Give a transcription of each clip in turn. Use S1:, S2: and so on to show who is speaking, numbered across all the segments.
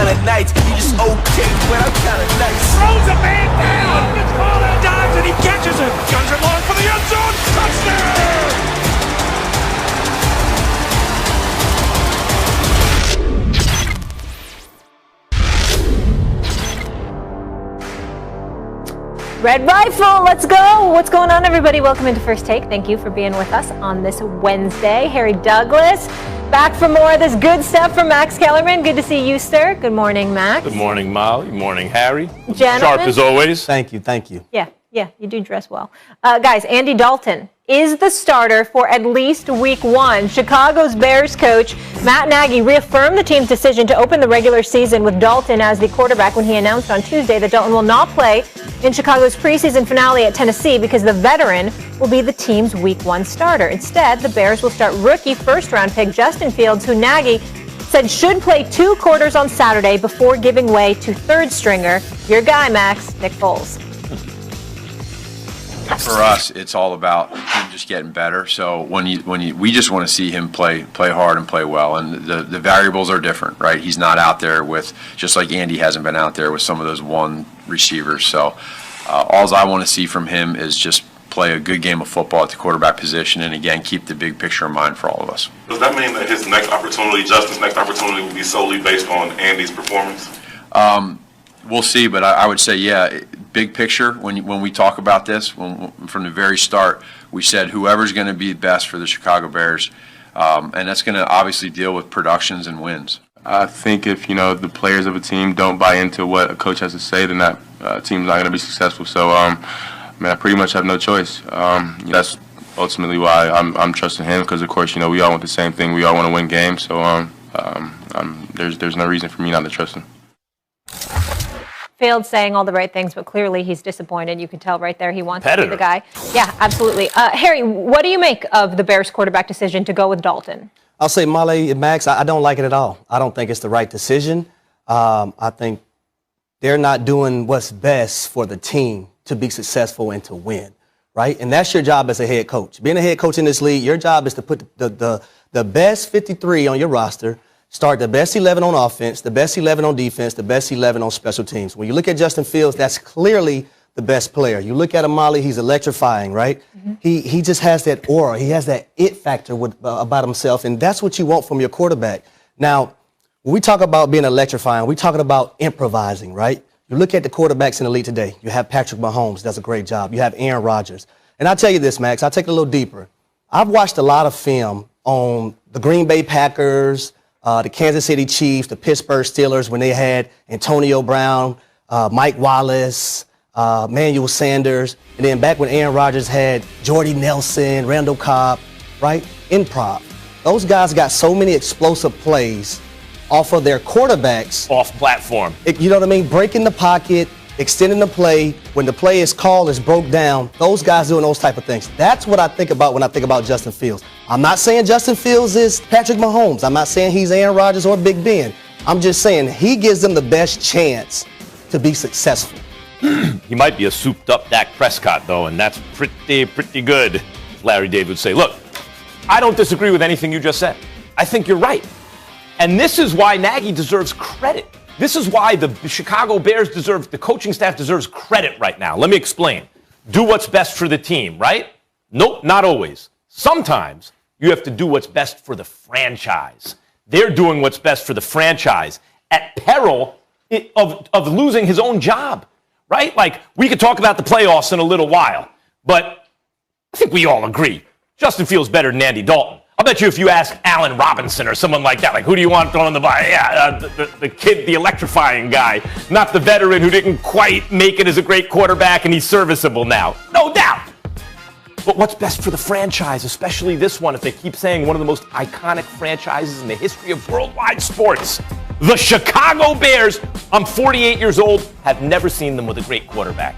S1: kinda nice. You just okay, but I'm kinda nice.
S2: Throws a man down. It's called out. Dives and he catches it. Guns it long for the end zone. Touchdown.
S3: Red Rifle, let's go. What's going on, everybody? Welcome into First Take. Thank you for being with us on this Wednesday. Harry Douglas, back for more of this good stuff from Max Kellerman. Good to see you, sir. Good morning, Max.
S4: Good morning, Molly. Good morning, Harry.
S3: Gentlemen.
S4: Sharp as always.
S5: Thank you.
S3: Yeah, you do dress well. Guys, Andy Dalton is the starter for at least week one. Chicago's Bears coach Matt Nagy reaffirmed the team's decision to open the regular season with Dalton as the quarterback when he announced on Tuesday that Dalton will not play in Chicago's preseason finale at Tennessee because the veteran will be the team's week one starter. Instead, the Bears will start rookie first-round pick Justin Fields, who Nagy said should play 2 quarters on Saturday before giving way to third stringer, your guy, Max, Nick Foles.
S6: For us, it's all about him just getting better. So we just want to see him play hard and play well. And the variables are different, right? He's not out there with, just like Andy hasn't been out there with some of those one receivers. So all I want to see from him is just play a good game of football at the quarterback position, and again, keep the big picture in mind for all of us.
S7: Does that mean that his next opportunity, Justin's next opportunity, will be solely based on Andy's performance?
S6: We'll see, but I would say, yeah, big picture, when we talk about this, from the very start, we said whoever's going to be best for the Chicago Bears, and that's going to obviously deal with productions and wins.
S8: I think if, the players of a team don't buy into what a coach has to say, then that team's not going to be successful. So, I pretty much have no choice. That's ultimately why I'm trusting him, because, of course, we all want the same thing. We all want to win games, so there's no reason for me not to trust him.
S3: Fields saying all the right things, but clearly he's disappointed. You can tell right there he wants to be the guy. Yeah, absolutely. Harry, what do you make of the Bears quarterback decision to go with Dalton?
S5: I'll say, Molly and Max, I don't like it at all. I don't think it's the right decision. I think they're not doing what's best for the team to be successful and to win, right? And that's your job as a head coach. Being a head coach in this league, your job is to put the best 53 on your roster, start the best 11 on offense, the best 11 on defense, the best 11 on special teams. When you look at Justin Fields, that's clearly the best player. You look at him, Molly, he's electrifying, right? Mm-hmm. He just has that aura. He has that it factor about himself, and that's what you want from your quarterback. Now, when we talk about being electrifying, we're talking about improvising, right? You look at the quarterbacks in the league today. You have Patrick Mahomes, does a great job. You have Aaron Rodgers. And I'll tell you this, Max, I'll take it a little deeper. I've watched a lot of film on the Green Bay Packers, the Kansas City Chiefs, the Pittsburgh Steelers, when they had Antonio Brown, Mike Wallace, Manuel Sanders, and then back when Aaron Rodgers had Jordy Nelson, Randall Cobb, right? Improv. Those guys got so many explosive plays off of their quarterbacks.
S4: Off platform.
S5: You know what I mean? Breaking the pocket, extending the play. When the play is called, it's broke down. Those guys doing those type of things. That's what I think about when I think about Justin Fields. I'm not saying Justin Fields is Patrick Mahomes. I'm not saying he's Aaron Rodgers or Big Ben. I'm just saying he gives them the best chance to be successful.
S4: He might be a souped-up Dak Prescott, though, and that's pretty good, Larry David would say. Look, I don't disagree with anything you just said. I think you're right. And this is why Nagy deserves credit. This is why the Chicago Bears the coaching staff deserves credit right now. Let me explain. Do what's best for the team, right? Nope, not always. Sometimes you have to do what's best for the franchise. They're doing what's best for the franchise at peril of losing his own job, right? Like, we could talk about the playoffs in a little while, but I think we all agree Justin Fields better than Andy Dalton. I'll bet you if you ask Allen Robinson or someone like that, like, who do you want throwing the ball? Yeah, the kid, the electrifying guy, not the veteran who didn't quite make it as a great quarterback and he's serviceable now. No doubt. But what's best for the franchise, especially this one, if they keep saying one of the most iconic franchises in the history of worldwide sports? The Chicago Bears, I'm 48 years old, have never seen them with a great quarterback.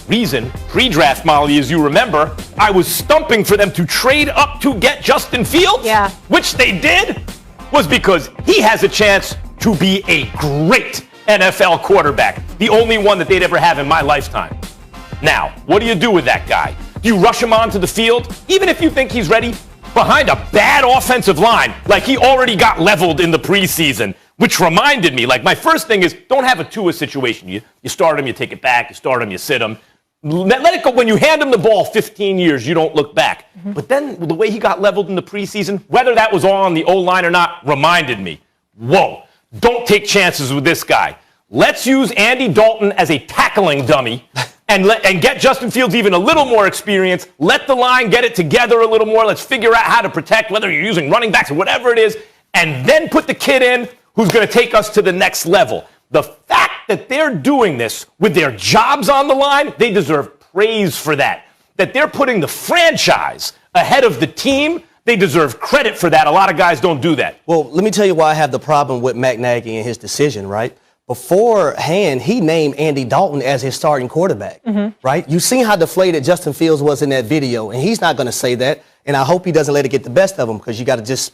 S4: Reason, pre-draft, Molly, as you remember, I was stumping for them to trade up to get Justin Fields, which they did, was because he has a chance to be a great NFL quarterback, the only one that they'd ever have in my lifetime. Now, what do you do with that guy? Do you rush him onto the field, even if you think he's ready, behind a bad offensive line, like he already got leveled in the preseason which reminded me, like, my first thing is don't have a Tua situation. You start him, you take it back. You start him, you sit him. Let it go. When you hand him the ball 15 years, you don't look back. But then the way he got leveled in the preseason, whether that was all on the O-line or not, reminded me, whoa, don't take chances with this guy. Let's use Andy Dalton as a tackling dummy and get Justin Fields even a little more experience. Let the line get it together a little more. Let's figure out how to protect, whether you're using running backs or whatever it is, and then put the kid in who's going to take us to the next level. The fact that they're doing this with their jobs on the line, they deserve praise for that. That they're putting the franchise ahead of the team, they deserve credit for that. A lot of guys don't do that.
S5: Well, let me tell you why I have the problem with Matt Nagy and his decision, right? Beforehand, he named Andy Dalton as his starting quarterback, right? You've seen how deflated Justin Fields was in that video, and he's not going to say that, and I hope he doesn't let it get the best of him because you got to just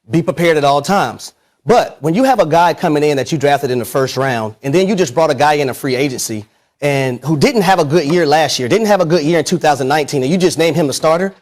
S5: be prepared at all times. But when you have a guy coming in that you drafted in the first round, and then you just brought a guy in a free agency and who didn't have a good year last year, didn't have a good year in 2019, and you just named him the starter,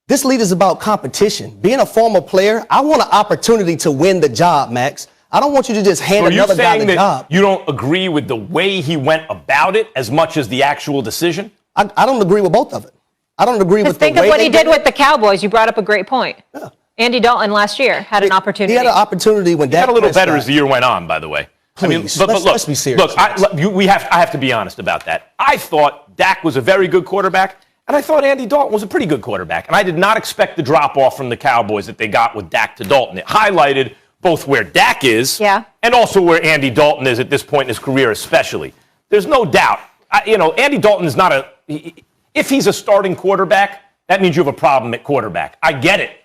S5: this league is about competition. Being a former player, I want an opportunity to win the job, Max. I don't want you to just hand another guy the job.
S4: You don't agree with the way he went about it as much as the actual decision?
S5: I don't agree with both of it. I don't agree with the way
S3: think of what he did with the Cowboys. You brought up a great point. Yeah. Andy Dalton last year had an opportunity.
S5: He had an opportunity when Dak
S4: got a little better as the year went on, by the way.
S5: Please,
S4: I mean,
S5: let's be serious.
S4: Look, I have to be honest about that. I thought Dak was a very good quarterback, and I thought Andy Dalton was a pretty good quarterback. And I did not expect the drop-off from the Cowboys that they got with Dak to Dalton. It highlighted both where Dak is and also where Andy Dalton is at this point in his career especially. There's no doubt. Andy Dalton is not if he's a starting quarterback, that means you have a problem at quarterback. I get it.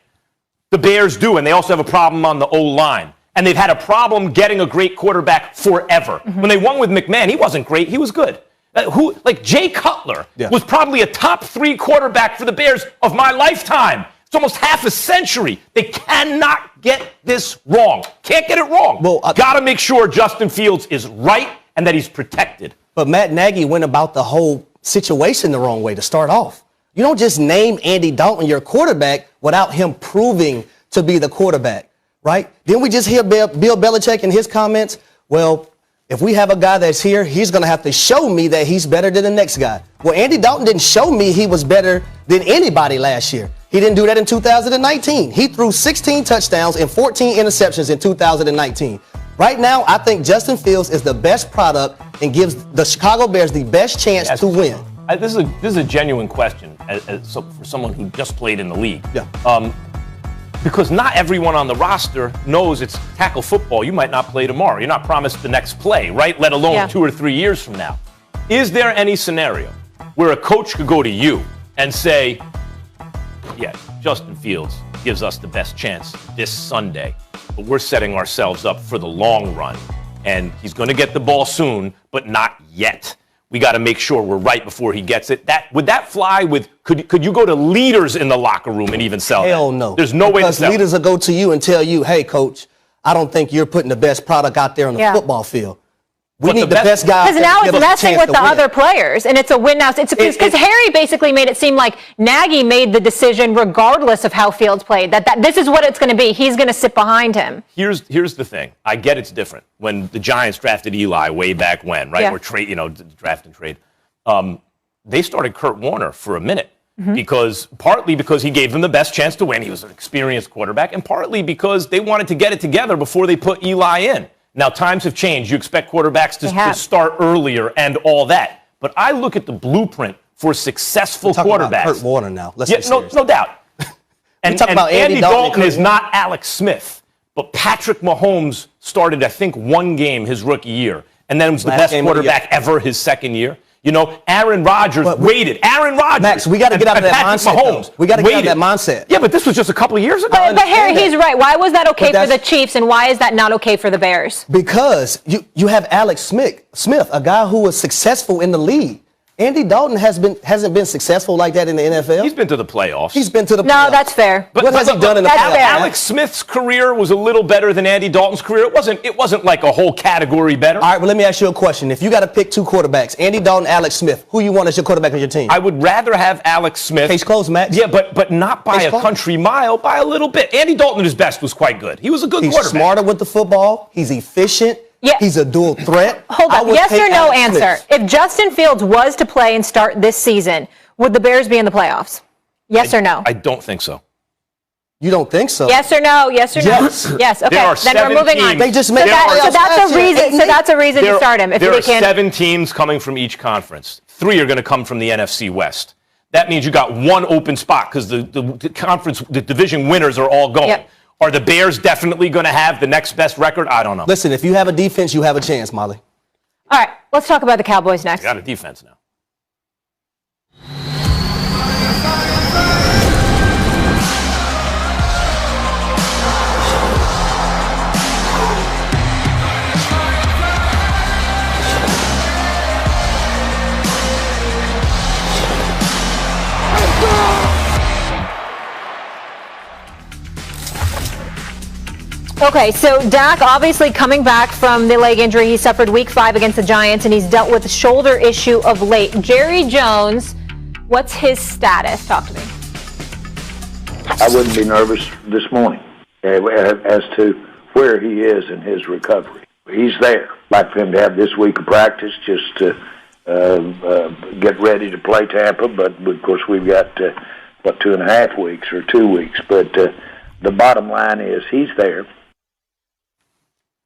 S4: The Bears do, and they also have a problem on the O-line. And they've had a problem getting a great quarterback forever. When they won with McMahon, he wasn't great. He was good. Jay Cutler was probably a top 3 quarterback for the Bears of my lifetime. It's almost half a century. They cannot get this wrong. Can't get it wrong. Well, got to make sure Justin Fields is right and that he's protected.
S5: But Matt Nagy went about the whole situation the wrong way to start off. You don't just name Andy Dalton your quarterback without him proving to be the quarterback, right? Didn't we just hear Bill Belichick in his comments? Well, if we have a guy that's here, he's going to have to show me that he's better than the next guy. Well, Andy Dalton didn't show me he was better than anybody last year. He didn't do that in 2019. He threw 16 touchdowns and 14 interceptions in 2019. Right now, I think Justin Fields is the best product and gives the Chicago Bears the best chance to win.
S4: This is a genuine question for someone who just played in the league. Yeah. Because not everyone on the roster knows it's tackle football. You might not play tomorrow. You're not promised the next play, right? Let alone 2 or 3 years from now. Is there any scenario where a coach could go to you and say, yeah, Justin Fields gives us the best chance this Sunday, but we're setting ourselves up for the long run, and he's going to get the ball soon, but not yet. We got to make sure we're right before he gets it. Would that fly with? Could you go to leaders in the locker room and even sell
S5: Hell
S4: that?
S5: no.
S4: There's no way to sell.
S5: Because leaders will go to you and tell you, "Hey, coach, I don't think you're putting the best product out there on the football field. We need the best guy."
S3: Because now it's messing with the other players, and it's a win now. It's because Harry basically made it seem like Nagy made the decision regardless of how Fields played. That this is what it's going to be. He's going to sit behind him.
S4: Here's the thing. I get it's different. When the Giants drafted Eli way back when, right? Or draft and trade. They started Kurt Warner for a minute partly because he gave them the best chance to win. He was an experienced quarterback, and partly because they wanted to get it together before they put Eli in. Now, times have changed. You expect quarterbacks to start earlier and all that. But I look at the blueprint for successful quarterbacks.
S5: About Kurt Warner now. Let's be serious.
S4: No doubt. And Andy Dalton is not Alex Smith. But Patrick Mahomes started, I think, 1 game his rookie year. And then was the best quarterback ever his second year. Aaron Rodgers waited. Aaron Rodgers.
S5: Max, we got to get out of that mindset.
S4: Mahomes
S5: We got to get out of that mindset.
S4: Yeah, but this was just a couple of years ago.
S3: But Harry, he's right. Why was that okay for the Chiefs, and why is that not okay for the Bears?
S5: Because you have Alex Smith, a guy who was successful in the league. Andy Dalton hasn't been successful like that in the NFL.
S4: He's been to the playoffs.
S5: He's been to the playoffs.
S3: No, that's fair.
S5: What has he done in the
S3: That's
S5: playoffs?
S3: fair.
S4: Alex Smith's career was a little better than Andy Dalton's career. It wasn't like a whole category better.
S5: All right, well, let me ask you a question. If you got to pick two quarterbacks, Andy Dalton, Alex Smith, who you want as your quarterback on your team?
S4: I would rather have Alex Smith.
S5: Case closed, Max.
S4: Yeah, but not by
S5: Case
S4: a
S5: closed.
S4: country mile, by a little bit. Andy Dalton at his best was quite good. He was a good
S5: He's
S4: quarterback.
S5: smarter with the football. He's efficient.
S3: Yeah.
S5: He's a dual threat.
S3: Hold
S5: I
S3: on.
S5: would
S3: Yes
S5: take
S3: or no
S5: Alex
S3: answer.
S5: Smith.
S3: If Justin Fields was to play and start this season, would the Bears be in the playoffs? Yes or no?
S4: I don't think so.
S5: You don't think so?
S3: Yes or no? Yes or no?
S5: Yes.
S3: Yes. Okay.
S4: There are
S3: Then
S4: 7
S3: we're moving on.
S4: teams.
S5: They just
S3: So,
S5: made
S3: that,
S5: the
S3: so
S5: playoffs
S3: that's
S5: last
S3: a
S5: year.
S3: reason. So that's a reason to start him. If
S4: there
S3: they
S4: are
S3: can.
S4: 7 teams coming from each conference. 3 are going to come from the NFC West. That means you got one open spot because the division winners are all going.
S3: Yep.
S4: Are the Bears definitely going to have the next best record? I don't know.
S5: Listen, if you have a defense, you have a chance, Molly.
S3: All right. Let's talk about the Cowboys next.
S4: Got a defense now.
S3: Okay, so Dak obviously coming back from the leg injury he suffered week 5 against the Giants, and he's dealt with a shoulder issue of late. Jerry Jones, what's his status? Talk to me.
S9: I wouldn't be nervous this morning as to where he is in his recovery. He's there. I'd like for him to have this week of practice just to get ready to play Tampa, but of course we've got, 2.5 weeks or 2 weeks. But the bottom line is he's there.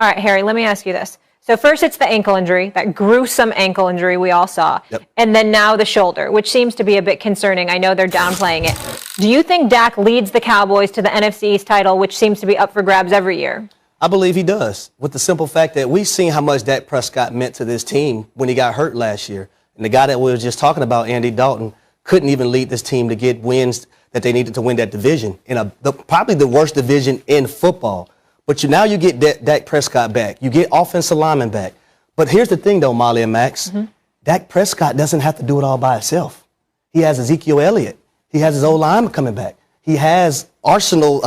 S3: All right, Harry, let me ask you this. So first it's the ankle injury, that gruesome ankle injury we all saw.
S5: Yep.
S3: And then now the shoulder, which seems to be a bit concerning. I know they're downplaying it. Do you think Dak leads the Cowboys to the NFC East title, which seems to be up for grabs every year?
S5: I believe he does, with the simple fact that we've seen how much Dak Prescott meant to this team when he got hurt last year. And the guy that we were just talking about, Andy Dalton, couldn't even lead this team to get wins that they needed to win that division, in probably the worst division in football. But now you get Dak Prescott back. You get offensive linemen back. But here's the thing, though, Molly and Max. Mm-hmm. Dak Prescott doesn't have to do it all by himself. He has Ezekiel Elliott. He has his old lineman coming back. He has arsenal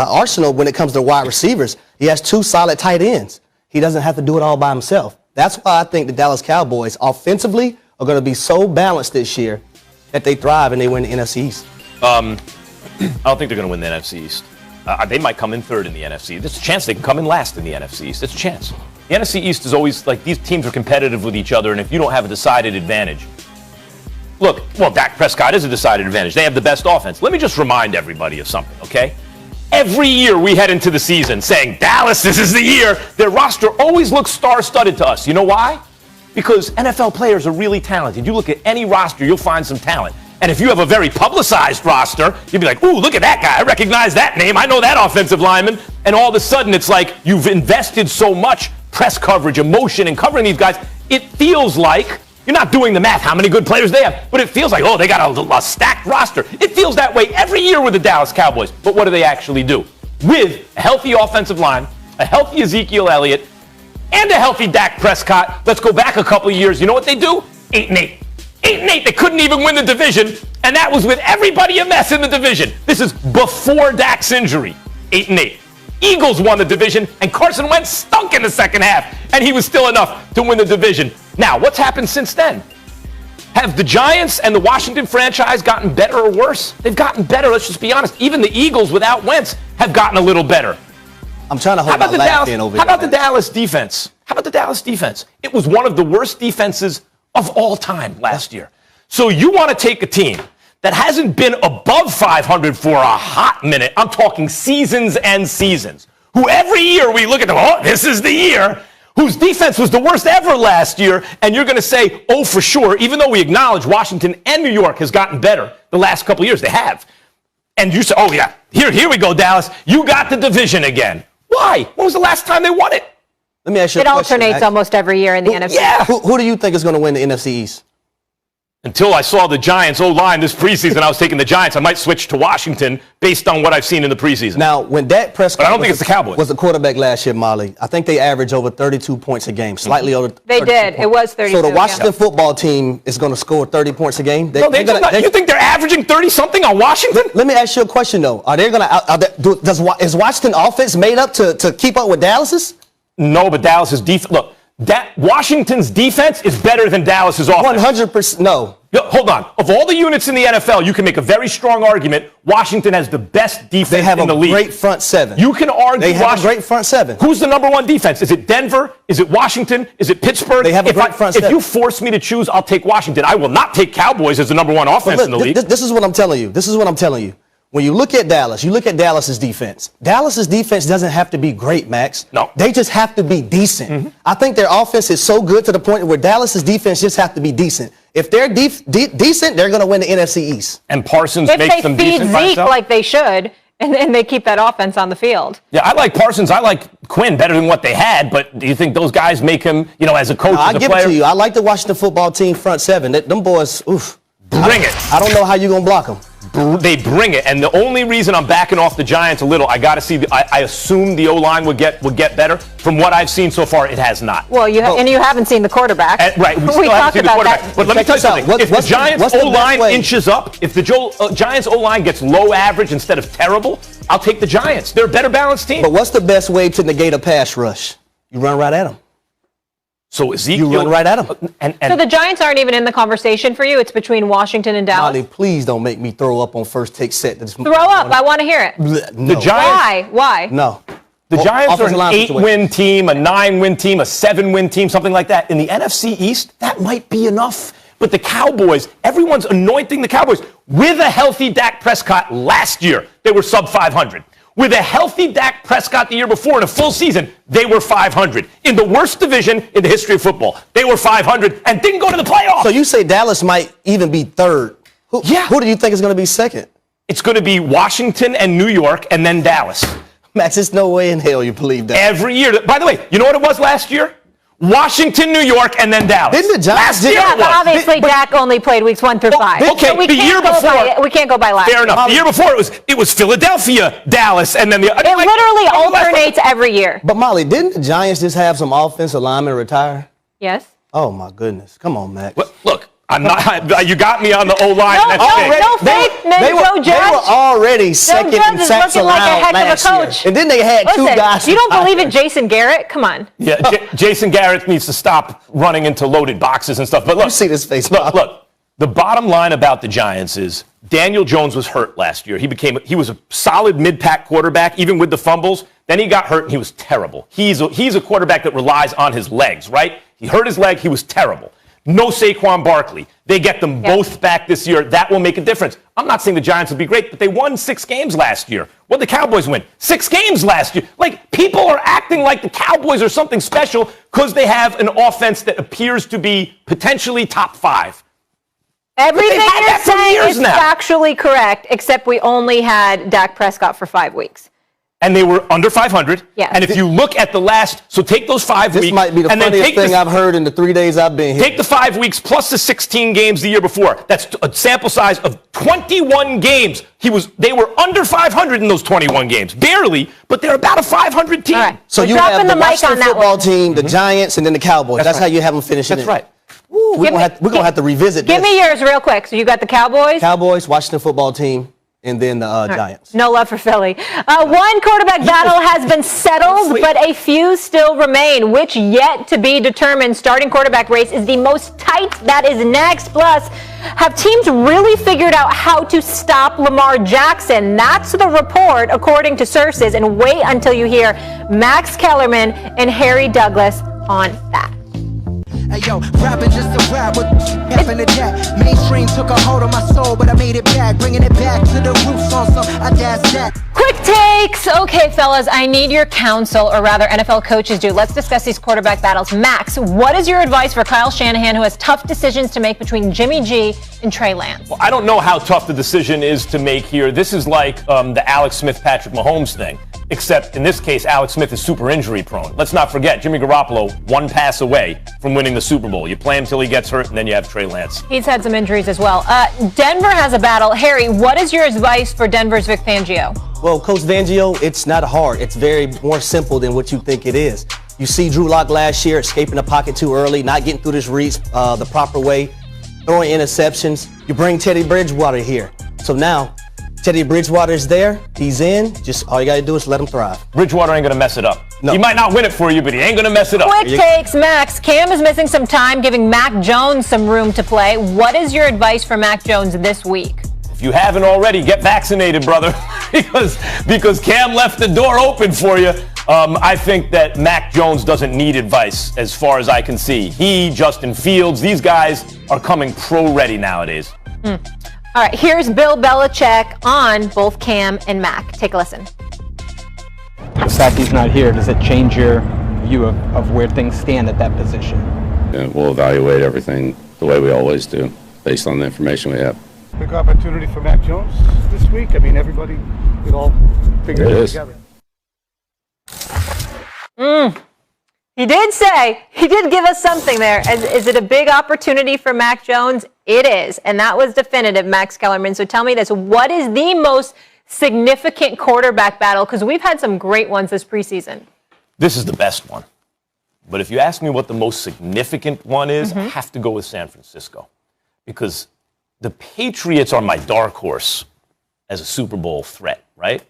S5: when it comes to wide receivers. He has 2 solid tight ends. He doesn't have to do it all by himself. That's why I think the Dallas Cowboys offensively are going to be so balanced this year that they thrive and they win the NFC East.
S4: I don't think they're going to win the NFC East. They might come in 3rd in the NFC. There's a chance they can come in last in the NFC East. There's a chance. The NFC East is always like these teams are competitive with each other, and if you don't have a decided advantage, look, well, Dak Prescott is a decided advantage. They have the best offense. Let me just remind everybody of something, okay? Every year we head into the season saying, Dallas, this is the year. Their roster always looks star-studded to us. You know why? Because NFL players are really talented. You look at any roster, you'll find some talent. And if you have a very publicized roster, you'd be like, ooh, look at that guy. I recognize that name. I know that offensive lineman. And all of a sudden, it's like you've invested so much press coverage, emotion, and covering these guys. It feels like, you're not doing the math, how many good players they have, but it feels like, oh, they got a stacked roster. It feels that way every year with the Dallas Cowboys. But what do they actually do? With a healthy offensive line, a healthy Ezekiel Elliott, and a healthy Dak Prescott, let's go back a couple of years. You know what they do? 8-8. 8-8, they couldn't even win the division, and that was with everybody a mess in the division. This is before Dak's injury. 8-8. Eagles won the division, and Carson Wentz stunk in the second half, and he was still enough to win the division. Now, what's happened since then? Have the Giants and the Washington franchise gotten better or worse? They've gotten better, let's just be honest. Even the Eagles without Wentz have gotten a little better.
S5: I'm trying to hold my laugh in over
S4: How
S5: here.
S4: about the Dallas defense? How about the Dallas defense? It was one of the worst defenses of all time last year. So you want to take a team that hasn't been above 500 for a hot minute. I'm talking seasons and seasons. Who every year we look at them, oh, this is the year, whose defense was the worst ever last year, and you're going to say, oh, for sure, even though we acknowledge Washington and New York has gotten better the last couple of years, they have. And you say, oh, yeah, here we go, Dallas. You got the division again. Why? When was the last time they won it?
S5: Let me ask you a
S3: It
S5: question,
S3: alternates
S5: Max.
S3: almost every year in the NFC.
S4: Yeah.
S5: Who do you think is going to win the NFC East?
S4: Until I saw the Giants O-line this preseason, I was taking the Giants. I might switch to Washington based on what I've seen in the preseason.
S5: Now, when Dak Prescott
S4: but I don't think it's the Cowboys.
S5: Was the quarterback last year, Molly, I think they averaged over 32 points a game, slightly over 32
S3: They did.
S5: points.
S3: It was 32.
S5: So the Washington football team is going to score 30 points a game?
S4: You think they're averaging 30-something on Washington?
S5: Let me ask you a question, though. Are they going to is Washington offense made up to keep up with Dallas's?
S4: No, but Dallas's defense. Look, Washington's defense is better than Dallas's offense.
S5: 100%. No.
S4: Hold on. Of all the units in the NFL, you can make a very strong argument. Washington has the best defense in the league.
S5: They have a great front seven.
S4: You can argue
S5: they have a great front seven.
S4: Who's the number one defense? Is it Denver? Is it Washington? Is it Pittsburgh?
S5: They have a great front seven.
S4: If you force me to choose, I'll take Washington. I will not take Cowboys as the number one offense in the league.
S5: This is what I'm telling you. When you look at Dallas, you look at Dallas's defense. Dallas's defense doesn't have to be great, Max.
S4: No.
S5: They just have to be decent.
S4: Mm-hmm.
S5: I think their offense is so good to the point where Dallas's defense just have to be decent. If they're decent, they're going to win the NFC East.
S4: And Parsons
S3: if
S4: makes them decent.
S3: If they feed Zeke like they should, and then they keep that offense on the field.
S4: Yeah, I like Parsons. I like Quinn better than what they had, but do you think those guys make him, as a coach, as a player?
S5: I'll give it to you. I like the Washington football team front seven. Them boys, oof.
S4: Bring it.
S5: I don't know how you're going to block them.
S4: They bring it, and the only reason I'm backing off the Giants a little, I got to see. I assume the O-line would get better. From what I've seen so far, it has not.
S3: Well, you haven't seen the quarterback.
S4: Right, we still haven't seen the quarterback. But let me tell you something. If the Giants O-line inches up, if the Giants O-line gets low average instead of terrible, I'll take the Giants. They're a better balanced team.
S5: But what's the best way to negate a pass rush? You run right at them.
S4: So Ezekiel,
S5: you run right at them.
S3: So the Giants aren't even in the conversation for you. It's between Washington and Dallas.
S5: Molly, please don't make me throw up on first take set.
S3: Throw up. I want to hear it.
S5: No.
S4: The Giants,
S3: Why?
S5: No.
S4: The Giants are an 8-win team, a 9-win team, a 7-win team, something like that. In the NFC East, that might be enough. But the Cowboys, everyone's anointing the Cowboys. With a healthy Dak Prescott last year, they were sub 500. With a healthy Dak Prescott the year before in a full season, they were 500. In the worst division in the history of football, they were 500 and didn't go to the playoffs.
S5: So you say Dallas might even be third. Who do you think is going to be second?
S4: It's going to be Washington and New York and then Dallas.
S5: Max, there's no way in hell you believe that.
S4: Every year. By the way, you know what it was last year? Washington, New York, and then Dallas.
S5: Didn't the Giants?
S3: Yeah, but obviously Dak only played weeks 1 through 5.
S4: Okay,
S3: so
S4: the year before.
S3: We can't go by last year.
S4: Fair enough. The year before it was Philadelphia, Dallas, and then
S3: it literally alternates every year.
S5: But Molly, didn't the Giants just have some offensive linemen retire?
S3: Yes.
S5: Oh my goodness! Come on, Max.
S4: Look, I'm not. You got me on the O-line.
S3: No fake. Joe Judge.
S5: They were already second in sacks allowed
S3: like a heck of a coach.
S5: Year. And then they had two guys.
S3: You don't believe in Jason Garrett? Come on.
S4: Yeah, Jason Garrett needs to stop running into loaded boxes and stuff. But look,
S5: you see this face.
S4: Look. The bottom line about the Giants is Daniel Jones was hurt last year. He was a solid mid-pack quarterback, even with the fumbles. Then he got hurt and he was terrible. He's a quarterback that relies on his legs, right? He hurt his leg. He was terrible. No Saquon Barkley. They get them both back this year. That will make a difference. I'm not saying the Giants will be great, but they won 6 games last year. What did the Cowboys win? 6 games last year. Like, people are acting like the Cowboys are something special because they have an offense that appears to be potentially top 5.
S3: Everything you're saying is factually correct, except we only had Dak Prescott for 5 weeks.
S4: And they were under 500.
S3: Yeah.
S4: And if you look at the last, so take those 5 weeks.
S5: This might be the funniest thing I've heard in the 3 days I've been here.
S4: Take the 5 weeks plus the 16 games the year before. That's a sample size of 21 games. They were under 500 in those 21 games. Barely, but they're about a 500 team.
S3: All right.
S5: So you have the Washington football team, the Giants, and then the Cowboys. That's how you have them finishing.
S4: That's right.
S5: Ooh, we're going to have to revisit this.
S3: Give me yours real quick. So you got the Cowboys?
S5: Cowboys, Washington football team, and then the Giants.
S3: No love for Philly. One quarterback battle has been settled, but a few still remain. Which yet to be determined starting quarterback race is the most tight. That is next. Plus, have teams really figured out how to stop Lamar Jackson? That's the report, according to sources. And wait until you hear Max Kellerman and Harry Douglas on that.
S10: Hey yo, rapping just a rap with in the jack. Mainstream took a hold of my soul, but I made it back, bringing it back to the roots on some audacious that.
S3: Quick takes. Okay, fellas, I need your counsel, or rather NFL coaches do. Let's discuss these quarterback battles. Max, what is your advice for Kyle Shanahan, who has tough decisions to make between Jimmy G and Trey Lance?
S4: Well, I don't know how tough the decision is to make here. This is like the Alex Smith, Patrick Mahomes thing. except in this case, Alex Smith is super injury prone. Let's not forget, Jimmy Garoppolo, one pass away from winning the Super Bowl. You play him till he gets hurt, and then you have Trey Lance.
S3: He's had some injuries as well. Denver has a battle. Harry, what is your advice for Denver's Vic Fangio?
S5: Well, Coach Fangio, it's not hard. It's very more simple than what you think it is. You see Drew Lock last year escaping the pocket too early, not getting through his reads the proper way, throwing interceptions. You bring Teddy Bridgewater here. So now Teddy Bridgewater is there. He's in. Just all you got to do is let him thrive.
S4: Bridgewater ain't going to mess it up.
S5: No.
S4: He might not win it for you, but he ain't going to mess it up.
S3: Quick takes, Max. Cam is missing some time, giving Mac Jones some room to play. What is your advice for Mac Jones this week?
S4: If you haven't already, get vaccinated, brother, because Cam left the door open for you. I think that Mac Jones doesn't need advice as far as I can see. He, Justin Fields, these guys are coming pro-ready nowadays.
S3: All right, here's Bill Belichick on both Cam and Mac. Take a listen.
S11: The fact he's not here, does it change your view of where things stand at that position?
S12: Yeah, we'll evaluate everything the way we always do, based on the information we have.
S13: Big opportunity for Mac Jones this week. I mean, everybody, we all figure it together.
S3: He did give us something there. Is it a big opportunity for Mac Jones? It is, and that was definitive, Max Kellerman. So tell me this, what is the most significant quarterback battle? Because we've had some great ones this preseason.
S4: This is the best one. But if you ask me what the most significant one is, I have to go with San Francisco. Because the Patriots are my dark horse as a Super Bowl threat, right?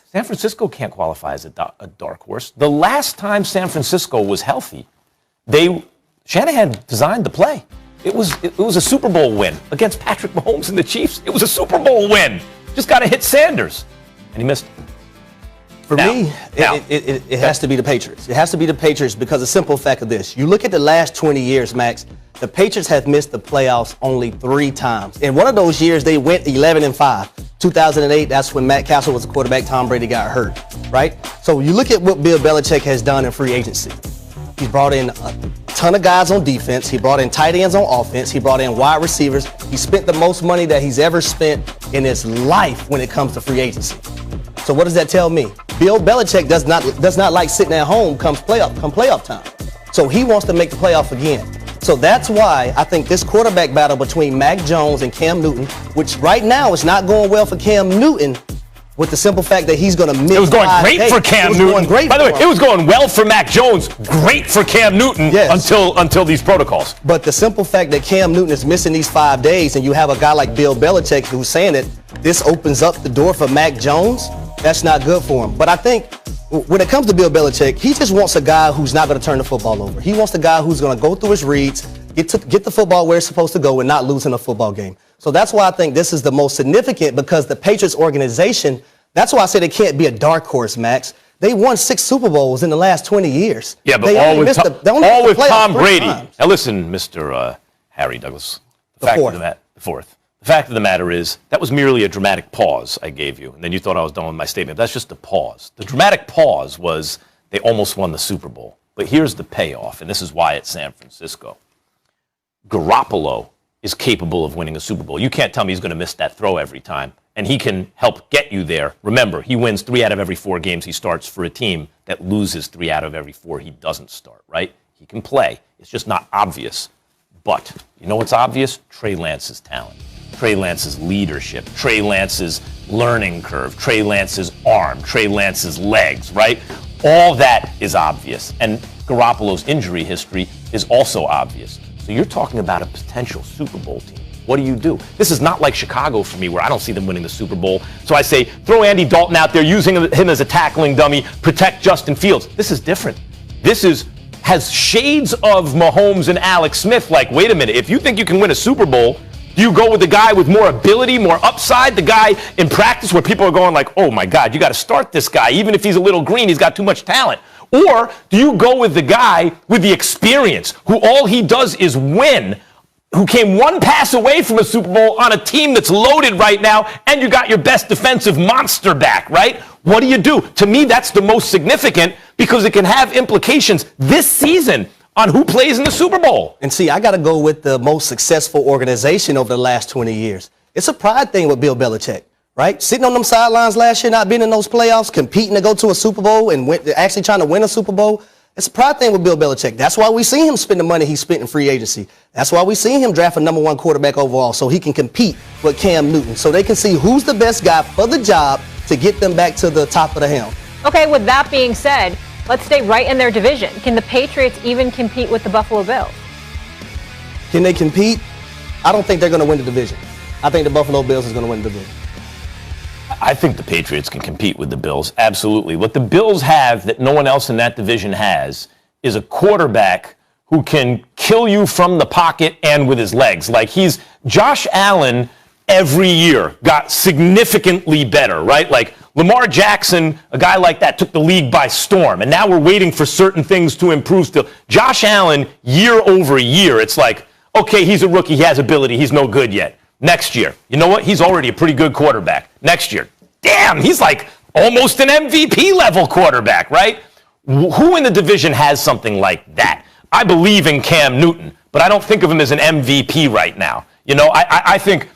S4: San Francisco can't qualify as a dark horse. The last time San Francisco was healthy, Shanahan designed the play. It was a Super Bowl win against Patrick Mahomes and the Chiefs. It was a Super Bowl win. Just got to hit Sanders, and he missed.
S5: For me, it has to be the Patriots. It has to be the Patriots because the simple fact of this. You look at the last 20 years, Max, the Patriots have missed the playoffs only 3 times. In one of those years, they went 11-5. 2008, that's when Matt Castle was the quarterback. Tom Brady got hurt, right? So you look at what Bill Belichick has done in free agency. He brought in a ton of guys on defense. He brought in tight ends on offense. He brought in wide receivers. He spent the most money that he's ever spent in his life when it comes to free agency. So what does that tell me? Bill Belichick does not like sitting at home come playoff time. So he wants to make the playoff again. So that's why I think this quarterback battle between Mac Jones and Cam Newton, which right now is not going well for Cam Newton, with the simple fact that he's going to miss.
S4: It was going great for Cam Newton. By the way, it was going well for Mac Jones, great for Cam Newton until these protocols.
S5: But the simple fact that Cam Newton is missing these 5 days, and you have a guy like Bill Belichick who's saying that this opens up the door for Mac Jones, that's not good for him. But I think when it comes to Bill Belichick, he just wants a guy who's not going to turn the football over. He wants a guy who's going to go through his reads, get the football where it's supposed to go, and not lose in a football game. So that's why I think this is the most significant, because the Patriots organization, that's why I say they can't be a dark horse, Max. They won 6 Super Bowls in the last 20 years.
S4: Yeah, but all with Tom Brady. Now listen, Mr. Harry Douglas. The fact of the matter is that was merely a dramatic pause I gave you, and then you thought I was done with my statement. That's just a pause. The dramatic pause was they almost won the Super Bowl. But here's the payoff, and this is why it's San Francisco. Garoppolo is capable of winning a Super Bowl. You can't tell me he's going to miss that throw every time, and he can help get you there. Remember, he wins 3 out of every 4 games he starts for a team that loses 3 out of every 4 he doesn't start, right? He can play. It's just not obvious. But you know what's obvious? Trey Lance's talent. Trey Lance's leadership, Trey Lance's learning curve, Trey Lance's arm, Trey Lance's legs, right? All that is obvious. And Garoppolo's injury history is also obvious. So you're talking about a potential Super Bowl team. What do? This is not like Chicago for me, where I don't see them winning the Super Bowl. So I say, throw Andy Dalton out there, using him as a tackling dummy, protect Justin Fields. This is different. Has shades of Mahomes and Alex Smith. Like, wait a minute, if you think you can win a Super Bowl, do you go with the guy with more ability, more upside, the guy in practice where people are going like, oh my God, you got to start this guy. Even if he's a little green, he's got too much talent. Or do you go with the guy with the experience, who all he does is win, who came 1 pass away from a Super Bowl on a team that's loaded right now, and you got your best defensive monster back, right? What do? To me, that's the most significant, because it can have implications this season on who plays in the Super Bowl.
S5: And see, I got to go with the most successful organization over the last 20 years. It's a pride thing with Bill Belichick, right? Sitting on them sidelines last year, not being in those playoffs, competing to go to a Super Bowl and actually trying to win a Super Bowl. It's a pride thing with Bill Belichick. That's why we see him spend the money he spent in free agency. That's why we see him draft a number 1 quarterback overall, so he can compete with Cam Newton, so they can see who's the best guy for the job to get them back to the top of the hill.
S3: Okay, with that being said, let's stay right in their division. Can the Patriots even compete with the Buffalo Bills?
S5: Can they compete? I don't think they're going to win the division. I think the Buffalo Bills is going to win the division.
S4: I think the Patriots can compete with the Bills, absolutely. What the Bills have that no one else in that division has is a quarterback who can kill you from the pocket and with his legs. Like Josh Allen every year got significantly better, right? Like Lamar Jackson, a guy like that, took the league by storm, and now we're waiting for certain things to improve still. Josh Allen, year over year, it's like, okay, he's a rookie, he has ability, he's no good yet. Next year, you know what? He's already a pretty good quarterback. Next year, damn, he's like almost an MVP level quarterback, right? Who in the division has something like that? I believe in Cam Newton, but I don't think of him as an MVP right now. You know, I think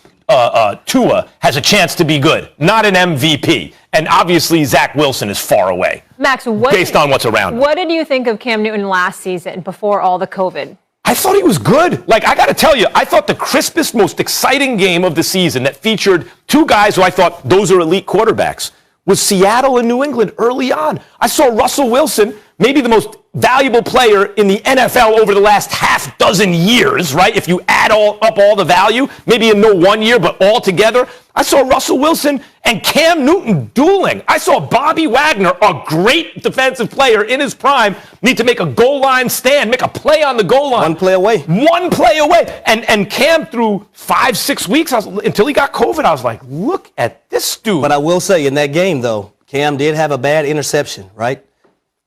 S4: Tua has a chance to be good, not an MVP. And obviously, Zach Wilson is far away.
S3: Max,
S4: based on what's around him.
S3: What did you think of Cam Newton last season before all the COVID?
S4: I thought he was good. Like, I got to tell you, I thought the crispest, most exciting game of the season that featured 2 guys who I thought those are elite quarterbacks was Seattle and New England early on. I saw Russell Wilson, maybe the most valuable player in the NFL over the last half dozen years, right? If you add up all the value, maybe in no 1 year, but all together. I saw Russell Wilson and Cam Newton dueling. I saw Bobby Wagner, a great defensive player in his prime, need to make a goal line stand, make a play on the goal line.
S5: 1 play away.
S4: 1 play away. And Cam, through 5-6 weeks, until he got COVID, I was like, look at this dude.
S5: But I will say, in that game, though, Cam did have a bad interception, right?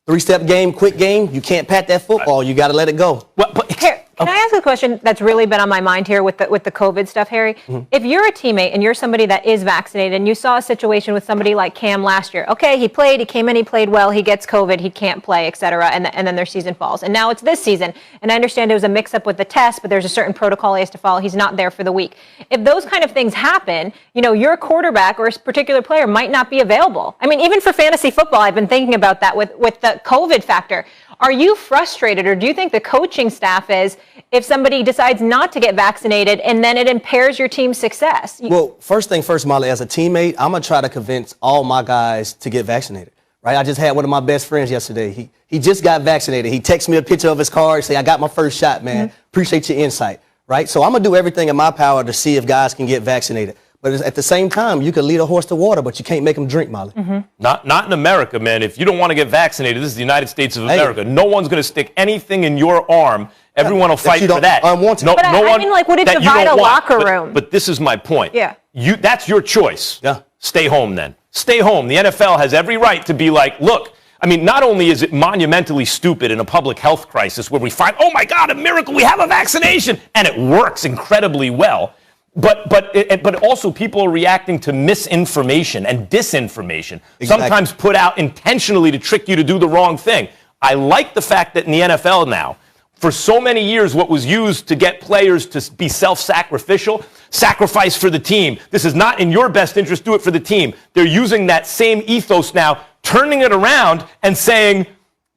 S5: 3-step game, quick game. You can't pat that football. You got to let it go.
S3: Well, here, can I ask a question that's really been on my mind here with the COVID stuff, Harry? Mm-hmm. If you're a teammate and you're somebody that is vaccinated and you saw a situation with somebody like Cam last year, okay, he played, he came in, he played well, he gets COVID, he can't play, et cetera, and then their season falls. And now it's this season, and I understand it was a mix-up with the test, but there's a certain protocol he has to follow. He's not there for the week. If those kind of things happen, you know, your quarterback or a particular player might not be available. I mean, even for fantasy football, I've been thinking about that with the COVID factor. Are you frustrated, or do you think the coaching staff is, if somebody decides not to get vaccinated and then it impairs your team's success?
S5: Well, first thing first, Molly, as a teammate, I'm going to try to convince all my guys to get vaccinated, right? I just had one of my best friends yesterday. He just got vaccinated. He texted me a picture of his card, say, I got my first shot, man. Mm-hmm. Appreciate your insight, right? So I'm going to do everything in my power to see if guys can get vaccinated. But at the same time, you can lead a horse to water, but you can't make them drink, Molly.
S3: Mm-hmm.
S4: Not in America, man. If you don't want to get vaccinated, this is the United States of America. No one's going to stick anything in your arm. Everyone will fight for that.
S5: Unwanted.
S3: But I mean, like, would it divide a locker room?
S4: But this is my point.
S3: Yeah.
S4: That's your choice.
S5: Yeah.
S4: Stay home then. Stay home. The NFL has every right to be like, look, I mean, not only is it monumentally stupid in a public health crisis where we find, oh my God, a miracle, we have a vaccination, and it works incredibly well. But also people are reacting to misinformation and disinformation, sometimes put out intentionally to trick you to do the wrong thing. I like the fact that in the NFL now, for so many years, what was used to get players to be self-sacrificial, sacrifice for the team. This is not in your best interest, do it for the team. They're using that same ethos now, turning it around and saying,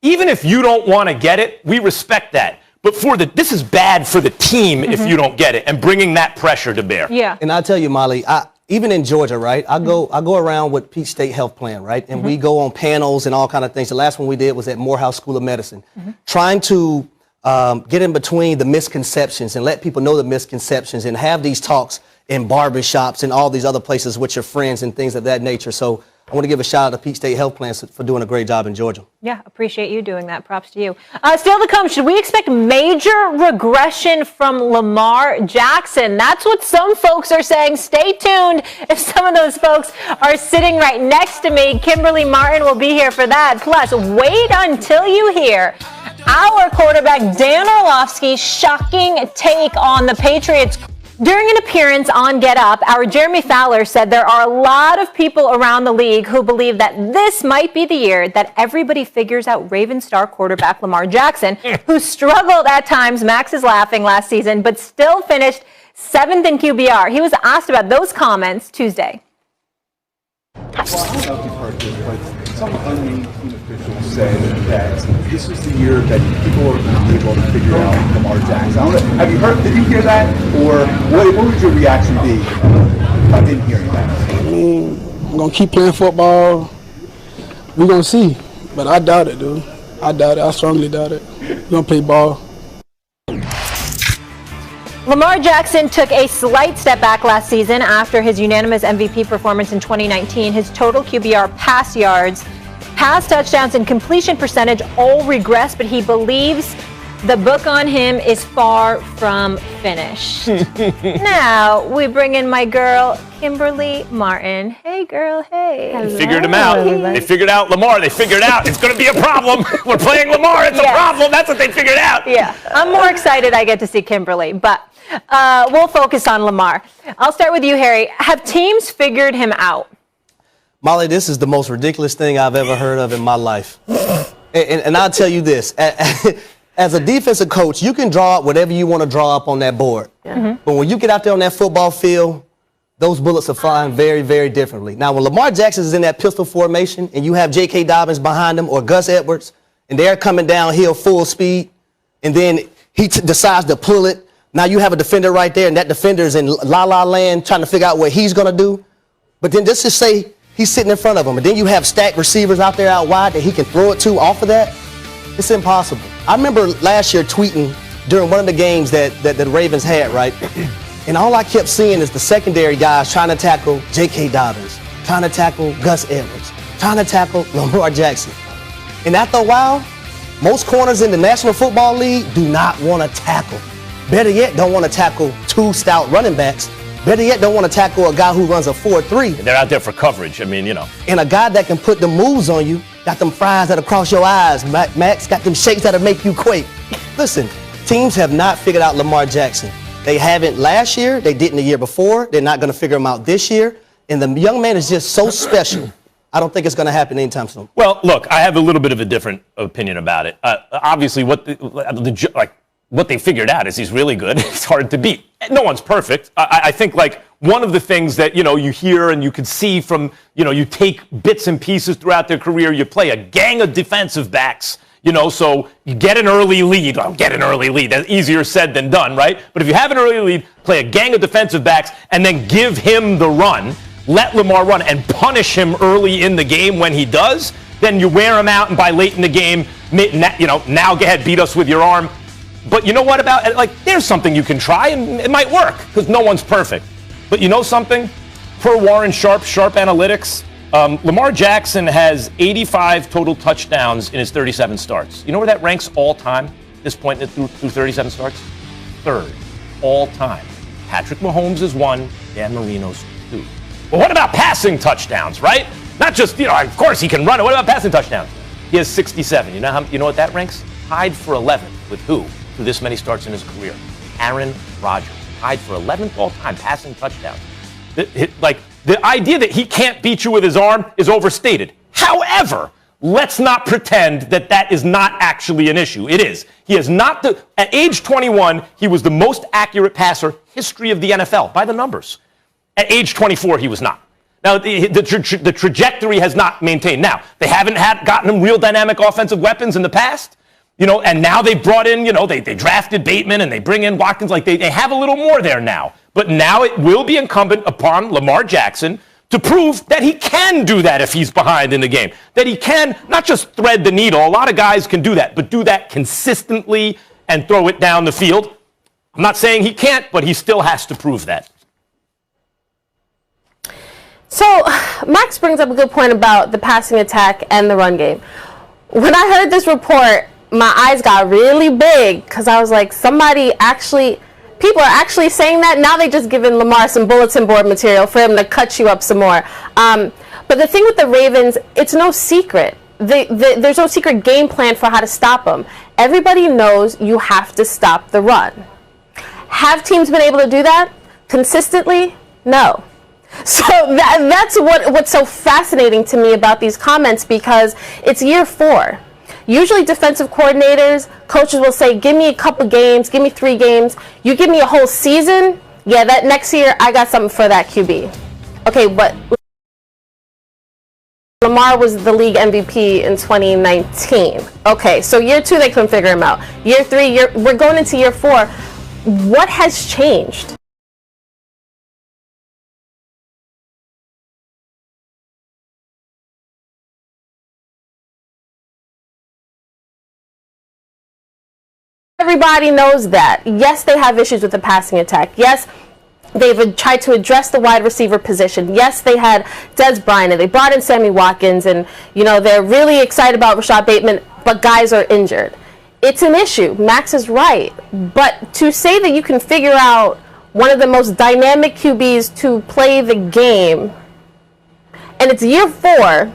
S4: even if you don't want to get it, we respect that. But this is bad for the team if you don't get it, and bringing that pressure to bear.
S3: Yeah.
S5: And I'll tell you, Molly, even in Georgia, right, I go around with Peach State Health Plan, right, and we go on panels and all kind of things. The last one we did was at Morehouse School of Medicine, trying to get in between the misconceptions and let people know the misconceptions and have these talks in barbershops and all these other places with your friends and things of that nature. So I want to give a shout out to Peach State Health Plan for doing a great job in Georgia.
S3: Yeah, appreciate you doing that. Props to you. Still to come, should we expect major regression from Lamar Jackson? That's what some folks are saying. Stay tuned if some of those folks are sitting right next to me. Kimberly Martin will be here for that. Plus, wait until you hear our quarterback Dan Orlovsky's shocking take on the Patriots. During an appearance on Get Up, our Jeremy Fowler said there are a lot of people around the league who believe that this might be the year that everybody figures out Raven star quarterback Lamar Jackson, who struggled at times, Max is laughing, last season, but still finished 7th in QBR. He was asked about those comments Tuesday.
S14: Well, I don't know if you've heard this, but some unnamed team officials say that this was the year that people were able to figure out Lamar Jackson. I don't know, have you heard? Did you hear that, or what would your reaction be in hearing that?
S15: I mean, I'm gonna keep playing football. We're gonna see, but I doubt it, dude. I doubt it. I strongly doubt it. We're gonna play ball.
S3: Lamar Jackson took a slight step back last season after his unanimous MVP performance in 2019. His total QBR, pass yards, pass touchdowns, and completion percentage all regressed, but he believes the book on him is far from finished. Now we bring in my girl, Kimberly Martin. Hey, girl. Hey.
S4: They figured him out. They figured out Lamar. They figured out it's going to be a problem. We're playing Lamar. It's a problem. That's what they figured out.
S3: Yeah. I'm more excited I get to see Kimberly, but we'll focus on Lamar. I'll start with you, Harry. Have teams figured him out?
S5: Molly, this is the most ridiculous thing I've ever heard of in my life. And I'll tell you this. As a defensive coach, you can draw up whatever you want to draw up on that board. But when you get out there on that football field, those bullets are flying very, very differently. Now, when Lamar Jackson is in that pistol formation and you have J.K. Dobbins behind him or Gus Edwards, and they're coming downhill full speed, and then he decides to pull it, now you have a defender right there, and that defender is in la-la land trying to figure out what he's going to do. But then just to say he's sitting in front of him, and then you have stacked receivers out there out wide that he can throw it to off of that. It's impossible. I remember last year tweeting during one of the games that the Ravens had, right? And all I kept seeing is the secondary guys trying to tackle J.K. Dobbins, trying to tackle Gus Edwards, trying to tackle Lamar Jackson. And after a while, most corners in the National Football League do not want to tackle. Better yet, don't want to tackle two stout running backs. Better yet, don't want to tackle a guy who runs a 4.3.
S4: They're out there for coverage. I mean, you know.
S5: And a guy that can put the moves on you, got them fries that'll cross your eyes, Max, got them shakes that'll make you quake. Listen, teams have not figured out Lamar Jackson. They haven't last year. They didn't the year before. They're not going to figure him out this year. And the young man is just so special. I don't think it's going to happen anytime soon.
S4: Well, look, I have a little bit of a different opinion about it. Obviously, what they figured out is he's really good. It's hard to beat. No one's perfect. I think like one of the things that, you know, you hear and you can see from, you know, you take bits and pieces throughout their career. You play a gang of defensive backs, you know, so you get an early lead. Well, get an early lead. That's easier said than done, right? But if you have an early lead, play a gang of defensive backs and then give him the run, let Lamar run and punish him early in the game when he does, then you wear him out and by late in the game, you know, now go ahead, beat us with your arm. But you know what about, like, there's something you can try, and it might work, because no one's perfect. But you know something? Per Warren Sharp Analytics, Lamar Jackson has 85 total touchdowns in his 37 starts. You know where that ranks all time at this point through 37 starts? Third, all time. Patrick Mahomes is 1, Dan Marino's 2. Well, what about passing touchdowns, right? Not just, you know, of course he can run it. What about passing touchdowns? He has 67. You know what that ranks? Tied for 11th with who? Through this many starts in his career. Aaron Rodgers, tied for 11th all-time passing touchdowns. The idea that he can't beat you with his arm is overstated. However, let's not pretend that that is not actually an issue. It is. He is not at age 21, he was the most accurate passer history of the NFL by the numbers. At age 24, he was not. Now, the trajectory has not maintained. Now, they haven't gotten him real dynamic offensive weapons in the past. You know, and now they brought in, you know, they drafted Bateman and they bring in Watkins. Like, they have a little more there now. But now it will be incumbent upon Lamar Jackson to prove that he can do that if he's behind in the game. That he can not just thread the needle. A lot of guys can do that, but do that consistently and throw it down the field. I'm not saying he can't, but he still has to prove that.
S16: So, Max brings up a good point about the passing attack and the run game. When I heard this report, my eyes got really big because I was like, people are actually saying that. Now they just giving Lamar some bulletin board material for him to cut you up some more. But the thing with the Ravens, it's no secret. There's no secret game plan for how to stop them. Everybody knows you have to stop the run. Have teams been able to do that consistently? No. So that's what's so fascinating to me about these comments, because it's year 4. Usually defensive coordinators, coaches will say, give me a couple games, give me 3 games. You give me a whole season, yeah, that next year I got something for that QB. Okay, but Lamar was the league MVP in 2019. Okay, so year 2 they couldn't figure him out. Year 3, we're going into year 4. What has changed? Everybody knows that. Yes, they have issues with the passing attack. Yes, they've tried to address the wide receiver position. Yes, they had Des Bryant, and they brought in Sammy Watkins, and they're really excited about Rashad Bateman, but guys are injured. It's an issue. Max is right. But to say that you can figure out one of the most dynamic QBs to play the game, and it's year 4,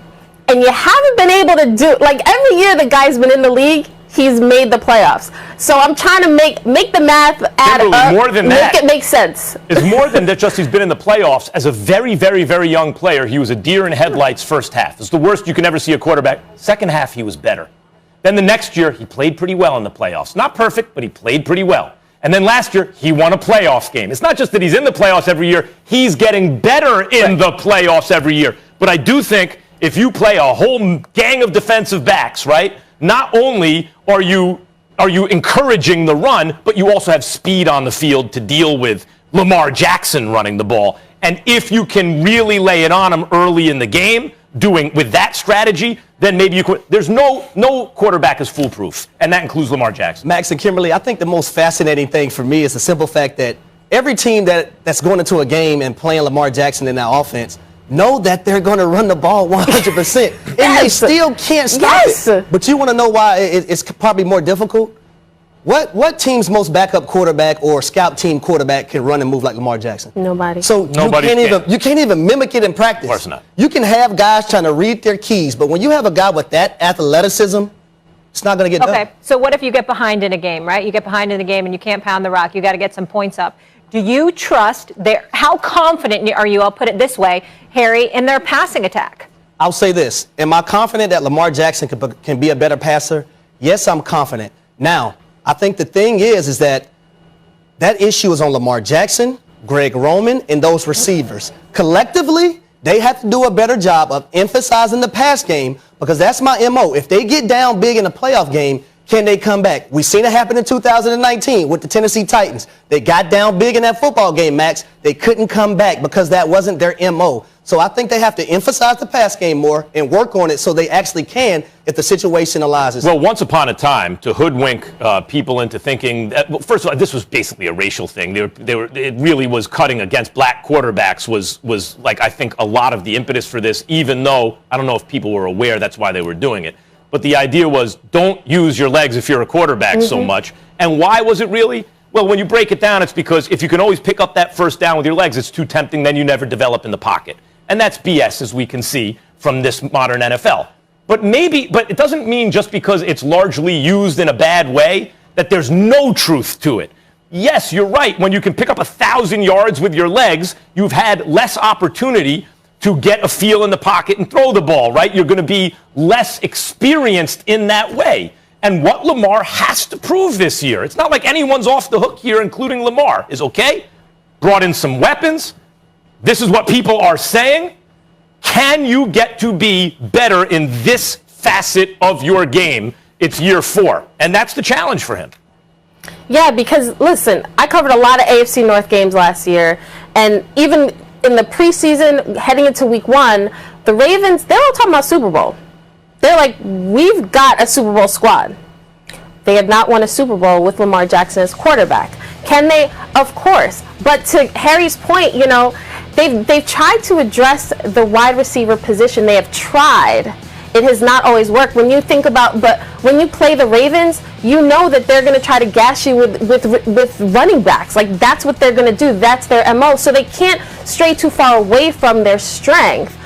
S16: and you haven't been able to do, like, every year the guy's been in the league, he's made the playoffs. So I'm trying to make the math add up,
S4: more than that,
S16: make it make sense.
S4: It's more than that. Just he's been in the playoffs as a very, very, very young player. He was a deer in headlights first half. It's the worst you can ever see a quarterback. Second half, he was better. Then the next year, he played pretty well in the playoffs. Not perfect, but he played pretty well. And then last year, he won a playoff game. It's not just that he's in the playoffs every year. He's getting better in the playoffs every year. But I do think if you play a whole gang of defensive backs, right, not only are you encouraging the run, but you also have speed on the field to deal with Lamar Jackson running the ball. And if you can really lay it on him early in the game, doing with that strategy, then maybe you could. There's no quarterback is foolproof, and that includes Lamar Jackson.
S5: Max and Kimberly, I think the most fascinating thing for me is the simple fact that every team that's going into a game and playing Lamar Jackson in that offense know that they're going to run the ball 100%, and they still can't stop it. But you want to know why it's probably more difficult? What team's most backup quarterback or scout team quarterback can run and move like Lamar Jackson?
S16: Nobody.
S5: So you can't even mimic it in practice.
S4: Of course not.
S5: You can have guys trying to read their keys, but when you have a guy with that athleticism, it's not going to get done.
S3: Okay, so what if you get behind in a game, right? You get behind in the game and you can't pound the rock. You got to get some points up. Do you trust how confident are you, I'll put it this way, Harry, in their passing attack?
S5: I'll say this. Am I confident that Lamar Jackson can be a better passer? Yes, I'm confident. Now, I think the thing is that issue is on Lamar Jackson, Greg Roman, and those receivers. Collectively, they have to do a better job of emphasizing the pass game, because that's my MO. If they get down big in a playoff game, can they come back? We've seen it happen in 2019 with the Tennessee Titans. They got down big in that football game, Max. They couldn't come back because that wasn't their MO. So I think they have to emphasize the pass game more and work on it so they actually can if the situation arises.
S4: Well, once upon a time, to hoodwink people into thinking that, well, first of all, this was basically a racial thing. It really was cutting against black quarterbacks was like, I think, a lot of the impetus for this, even though I don't know if people were aware that's why they were doing it. But the idea was, don't use your legs if you're a quarterback so much. And why was it really? Well, when you break it down, it's because if you can always pick up that first down with your legs, it's too tempting, then you never develop in the pocket. And that's BS, as we can see from this modern NFL. But it doesn't mean just because it's largely used in a bad way that there's no truth to it. Yes, you're right. When you can pick up 1,000 yards with your legs, you've had less opportunity to get a feel in the pocket and throw the ball, right? You're going to be less experienced in that way. And what Lamar has to prove this year, it's not like anyone's off the hook here, including Lamar, is okay. Brought in some weapons. This is what people are saying. Can you get to be better in this facet of your game? It's year 4. And that's the challenge for him.
S16: Yeah, because, listen, I covered a lot of AFC North games last year. And even in the preseason, heading into week 1, the Ravens, they're all talking about Super Bowl. They're like, we've got a Super Bowl squad. They have not won a Super Bowl with Lamar Jackson as quarterback. Can they? Of course. But to Harry's point, they've tried to address the wide receiver position. They have tried. It has not always worked. When you think about, but when you play the Ravens, you know that they're going to try to gash you with running backs. Like, that's what they're going to do. That's their MO. So they can't stray too far away from their strength.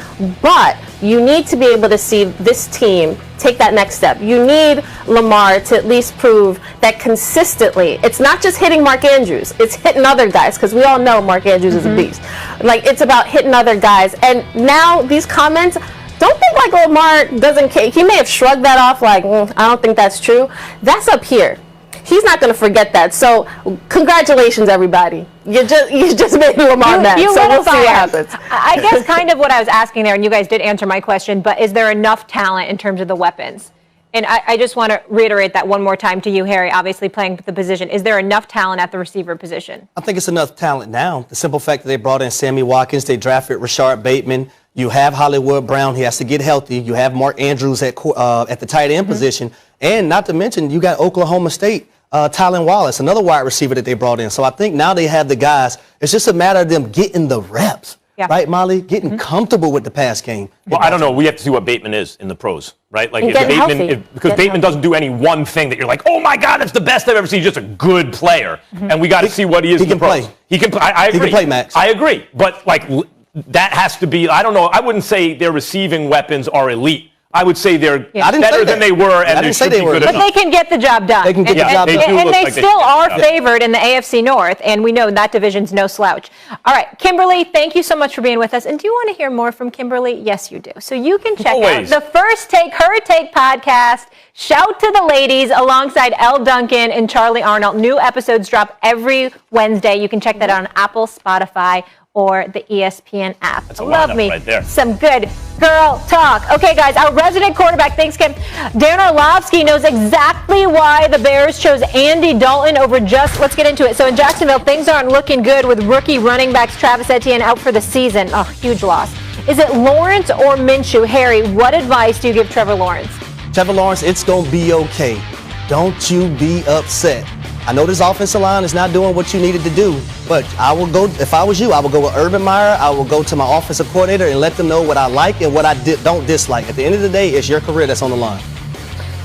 S16: But you need to be able to see this team take that next step. You need Lamar to at least prove that consistently, it's not just hitting Mark Andrews, it's hitting other guys, because we all know Mark Andrews is a beast. Like, it's about hitting other guys. And now these comments, don't think like Lamar doesn't care. He may have shrugged that off like, I don't think that's true. That's up here. he's not going to forget that. So congratulations, everybody. You just made Lamar mad.
S3: You
S16: So
S3: lit a
S16: we'll see what
S3: fire.
S16: happens.
S3: I guess kind of what I was asking there, and you guys did answer my question, but is there enough talent in terms of the weapons? And I just want to reiterate that one more time to you, Harry, obviously playing the position. Is there enough talent at the receiver position?
S5: I think it's enough talent now. The simple fact that they brought in Sammy Watkins, they drafted Rashard Bateman. You have Hollywood Brown. He has to get healthy. You have Mark Andrews at the tight end position. And not to mention, you got Oklahoma State, Tylen Wallace, another wide receiver that they brought in. So I think now they have the guys. It's just a matter of them getting the reps.
S3: Yeah.
S5: Right, Molly? Getting comfortable with the pass game.
S4: Well, I don't know. We have to see what Bateman is in the pros, right? Like,
S16: And
S4: because Bateman doesn't do any one thing that you're like, oh my God, that's the best I've ever seen. He's just a good player. And we got to see what he is in the pros.
S5: Play.
S4: He can play. I agree.
S5: He can play, Max.
S4: I agree. But, like, that has to be, I don't know. I wouldn't say their receiving weapons are elite. I would say they're better than they were, and they should be good enough.
S3: But they can get the job done.
S5: They can get the job done.
S3: And they still are favored in the AFC North, and we know that division's no slouch. All right, Kimberly, thank you so much for being with us. And do you want to hear more from Kimberly? Yes, you do. So you can check out the First Take, Her Take podcast, Shout to the Ladies, alongside Elle Duncan and Charlie Arnold. New episodes drop every Wednesday. You can check that out on Apple, Spotify, or the ESPN app.
S4: That's a
S3: Love
S4: lineup
S3: me
S4: right there.
S3: some good girl talk. Okay, guys, our resident quarterback, thanks, Kim. Dan Orlovsky knows exactly why the Bears chose Andy Dalton over let's get into it. So in Jacksonville, things aren't looking good with rookie running backs Travis Etienne out for the season. Oh, huge loss. Is it Lawrence or Minshew? Harry, what advice do you give Trevor Lawrence?
S5: Trevor Lawrence, it's going to be okay. Don't you be upset. I know this offensive line is not doing what you needed to do, but I will go, if I was you, I would go with Urban Meyer. I will go to my offensive coordinator and let them know what I like and what I don't dislike. At the end of the day, it's your career that's on the line.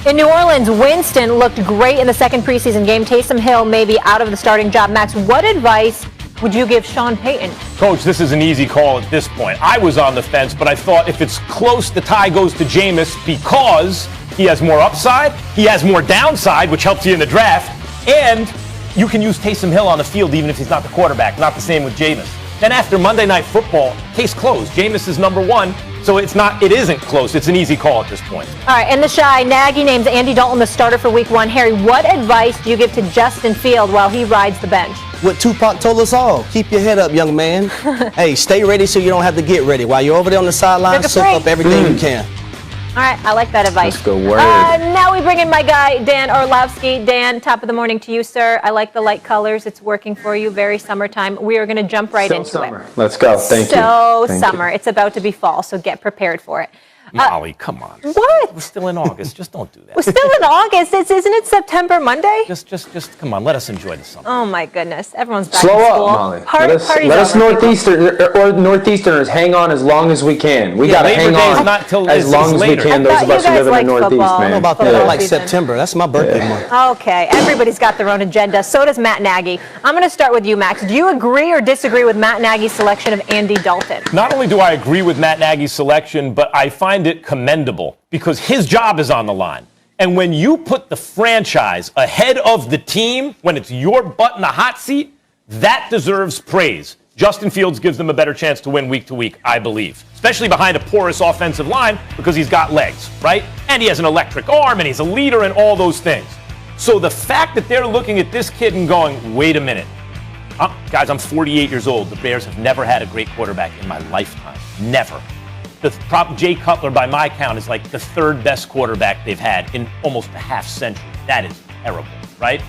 S3: In New Orleans, Winston looked great in the second preseason game. Taysom Hill may be out of the starting job. Max, what advice would you give Sean Payton?
S4: Coach, this is an easy call at this point. I was on the fence, but I thought if it's close, the tie goes to Jameis because he has more upside, he has more downside, which helps you in the draft, and you can use Taysom Hill on the field even if he's not the quarterback. Not the same with Jameis. Then after Monday Night Football, case closed. Jameis is number one, so it isn't close. It's an easy call at this point.
S3: All right, in the Shy, Nagy names Andy Dalton the starter for Week 1. Harry, what advice do you give to Justin Field while he rides the bench?
S5: What Tupac told us all, keep your head up, young man. Hey, stay ready so you don't have to get ready. While you're over there on the sideline, soak up everything you can.
S3: All right, I like that advice.
S11: That's good word.
S3: Now we bring in my guy, Dan Orlovsky. Dan, top of the morning to you, sir. I like the light colors. It's working for you. Very summertime. We are going to jump right into it.
S11: Let's go. Thank you.
S3: So summer. It's about to be fall, so get prepared for it.
S4: Molly, come on.
S3: What?
S4: We're still in August. Just don't do that.
S3: We're still in August. Isn't it September, Monday?
S4: Just come on. Let us enjoy the summer.
S3: Oh my goodness! Everyone's back
S11: Slow
S3: in
S11: up,
S3: school.
S11: Molly.
S3: Party's
S11: Let us
S3: over.
S11: Northeasterners hang on as long as we can. We got to
S4: Labor
S11: hang
S4: Day is
S11: on
S4: not till
S11: as long as we
S4: later.
S11: can.
S3: I
S11: Those
S3: thought
S11: of us
S3: you
S11: who
S3: guys
S11: live in the
S3: liked
S11: Northeast,
S3: football.
S5: I don't know
S11: man.
S5: about that. I like September. That's my birthday month.
S3: Okay, everybody's got their own agenda. So does Matt Nagy. I'm going to start with you, Max. Do you agree or disagree with Matt Nagy's selection of Andy Dalton?
S4: Not only do I agree with Matt Nagy's selection, but I find it commendable because his job is on the line. And when you put the franchise ahead of the team, when it's your butt in the hot seat, that deserves praise. Justin Fields gives them a better chance to win week to week, I believe, especially behind a porous offensive line because he's got legs, right? And he has an electric arm and he's a leader and all those things. So the fact that they're looking at this kid and going, wait a minute, guys, I'm 48 years old. The Bears have never had a great quarterback in my lifetime. Never. Jay Cutler, by my count, is like the third best quarterback they've had in almost a half century. That is terrible, right?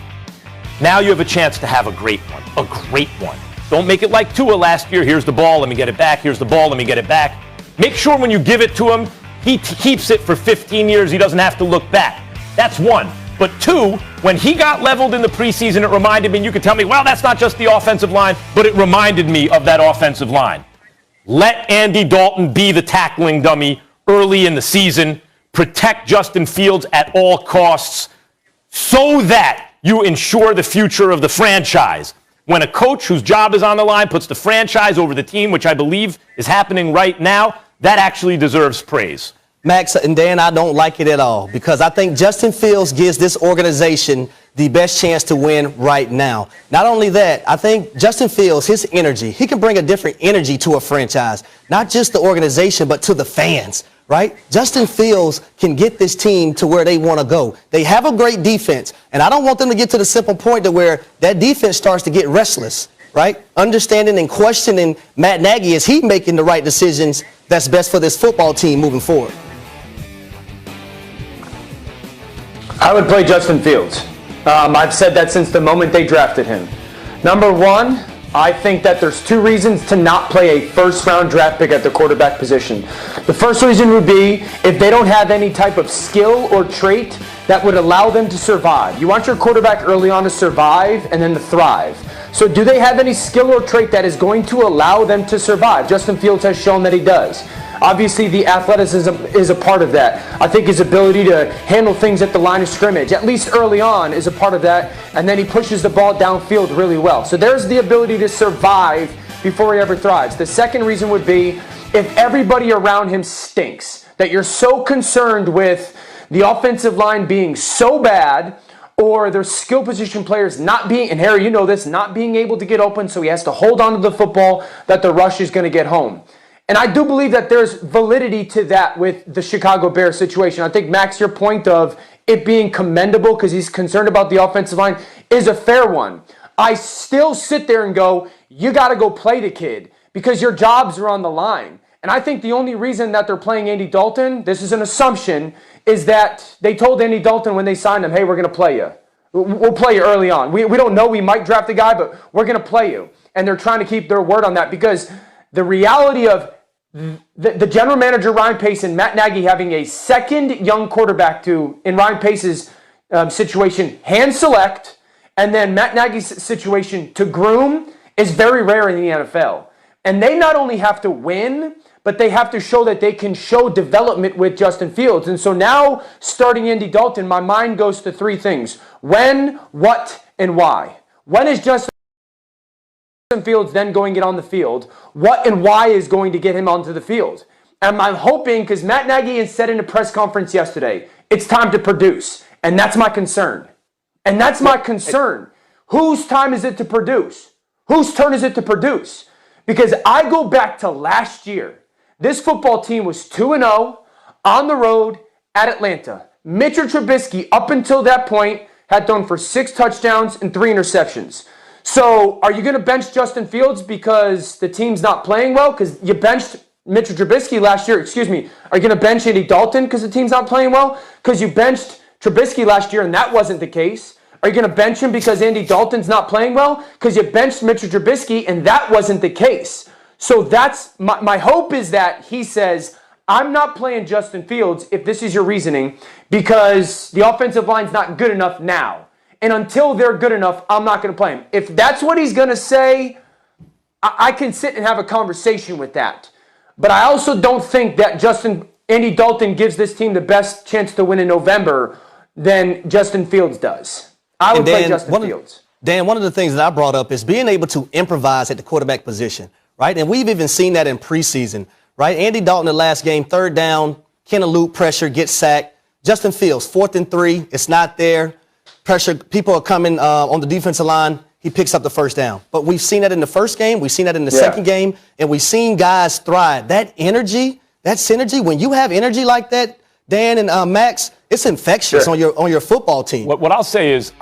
S4: Now you have a chance to have a great one. A great one. Don't make it like Tua last year. Here's the ball, let me get it back. Here's the ball, let me get it back. Make sure when you give it to him, he keeps it for 15 years. He doesn't have to look back. That's one. But two, when he got leveled in the preseason, it reminded me, and you could tell me, well, that's not just the offensive line, but it reminded me of that offensive line. Let Andy Dalton be the tackling dummy early in the season. Protect Justin Fields at all costs so that you ensure the future of the franchise. When a coach whose job is on the line puts the franchise over the team, which I believe is happening right now, that actually deserves praise.
S5: Max and Dan, I don't like it at all because I think Justin Fields gives this organization the best chance to win right now. Not only that, I think Justin Fields, his energy, he can bring a different energy to a franchise, not just the organization, but to the fans, right? Justin Fields can get this team to where they want to go. They have a great defense, and I don't want them to get to the simple point to where that defense starts to get restless, right? Understanding and questioning Matt Nagy, is he making the right decisions that's best for this football team moving forward?
S11: I would play Justin Fields. I've said that since the moment they drafted him. Number one, I think that there's two reasons to not play a first-round draft pick at the quarterback position. The first reason would be if they don't have any type of skill or trait that would allow them to survive. You want your quarterback early on to survive and then to thrive. So do they have any skill or trait that is going to allow them to survive? Justin Fields has shown that he does. Obviously, the athleticism is a part of that. I think his ability to handle things at the line of scrimmage, at least early on, is a part of that. And then he pushes the ball downfield really well. So there's the ability to survive before he ever thrives. The second reason would be if everybody around him stinks, that you're so concerned with the offensive line being so bad or their skill position players not being, and Harry, you know this, not being able to get open, so he has to hold on to the football, that the rush is going to get home. And I do believe that there's validity to that with the Chicago Bears situation. I think, Max, your point of it being commendable because he's concerned about the offensive line is a fair one. I still sit there and go, you got to go play the kid because your jobs are on the line. And I think the only reason that they're playing Andy Dalton, this is an assumption, is that they told Andy Dalton when they signed him, hey, we're going to play you. We'll play you early on. We don't know. We might draft a guy, but we're going to play you. And they're trying to keep their word on that because the reality of the general manager, Ryan Pace, and Matt Nagy having a second young quarterback to, in Ryan Pace's situation, hand select, and then Matt Nagy's situation to groom is very rare in the NFL. And they not only have to win, but they have to show that they can show development with Justin Fields. And so now, starting Andy Dalton, my mind goes to three things. When, what, and why. When is Justin Fields then going to get on the field? What and why is going to get him onto the field? And I'm hoping, because Matt Nagy had said in a press conference yesterday, it's time to produce. And that's my concern. And that's my concern. Whose time is it to produce? Whose turn is it to produce? Because I go back to last year. This football team was 2-0 on the road at Atlanta. Mitchell Trubisky, up until that point, had thrown for 6 touchdowns and 3 interceptions. So are you going to bench Justin Fields because the team's not playing well? Because you benched Mitchell Trubisky last year. Excuse me. Are you going to bench Andy Dalton because the team's not playing well? Because you benched Trubisky last year and that wasn't the case. Are you going to bench him because Andy Dalton's not playing well? Because you benched Mitchell Trubisky and that wasn't the case. So that's my hope is that he says, I'm not playing Justin Fields, if this is your reasoning, because the offensive line's not good enough now. And until they're good enough, I'm not going to play him. If that's what he's going to say, I can sit and have a conversation with that. But I also don't think that Andy Dalton gives this team the best chance to win in November than Justin Fields does. I would play Justin Fields.
S5: Dan, one of the things that I brought up is being able to improvise at the quarterback position, right? And we've even seen that in preseason, right? Andy Dalton, the last game, 3rd down, can elude pressure, get sacked. Justin Fields, 4th and 3, it's not there. Pressure, people are coming on the defensive line. He picks up the 1st down. But we've seen that in the first game. We've seen that in the second game. And we've seen guys thrive. That energy, that synergy, when you have energy like that, Dan and Max, it's infectious on your football team.
S4: What I'll say is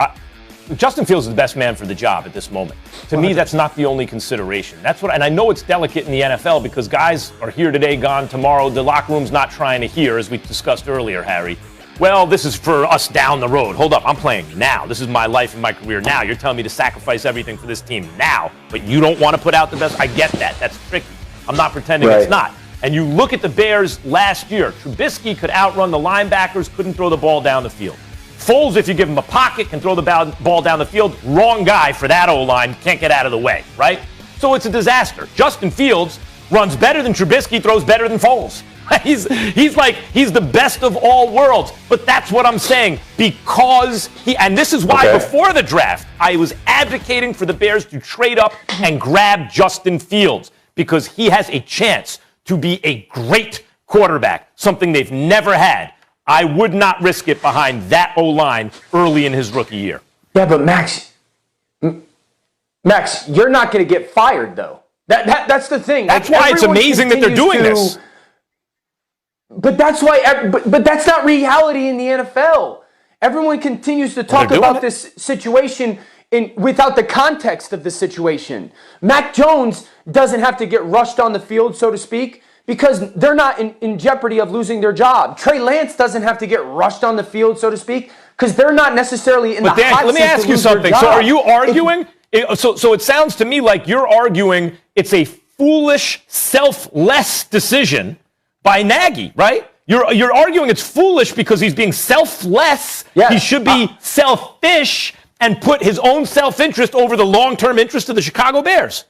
S4: Justin Fields is the best man for the job at this moment. To me, that's not the only consideration. And I know it's delicate in the NFL because guys are here today, gone tomorrow. The locker room's not trying to hear, as we discussed earlier, Harry. Well, this is for us down the road. Hold up, I'm playing now. This is my life and my career now. You're telling me to sacrifice everything for this team now, but you don't want to put out the best? I get that. That's tricky. I'm not pretending it's not. And you look at the Bears last year. Trubisky could outrun the linebackers, couldn't throw the ball down the field. Foles, if you give him a pocket, can throw the ball down the field. Wrong guy for that O-line. Can't get out of the way, right? So it's a disaster. Justin Fields runs better than Trubisky, throws better than Foles. He's the best of all worlds. But that's what I'm saying. Because and this is why before the draft, I was advocating for the Bears to trade up and grab Justin Fields. Because he has a chance to be a great quarterback, something they've never had. I would not risk it behind that O-line early in his rookie year.
S11: Yeah, but Max, you're not going to get fired, though. That's the thing.
S4: That's why it's amazing that they're doing this.
S11: But that's why. But that's not reality in the NFL. Everyone continues to talk about this situation without the context of the situation. Mac Jones doesn't have to get rushed on the field, so to speak, because they're not in jeopardy of losing their job. Trey Lance doesn't have to get rushed on the field, so to speak, because they're not necessarily in the hot seat.
S4: Let me ask you something. So are you arguing? So it sounds to me like you're arguing it's a foolish, selfless decision by Nagy, right? You're arguing it's foolish because he's being selfless. Yes. He should be selfish and put his own self-interest over the long-term interest of the Chicago Bears.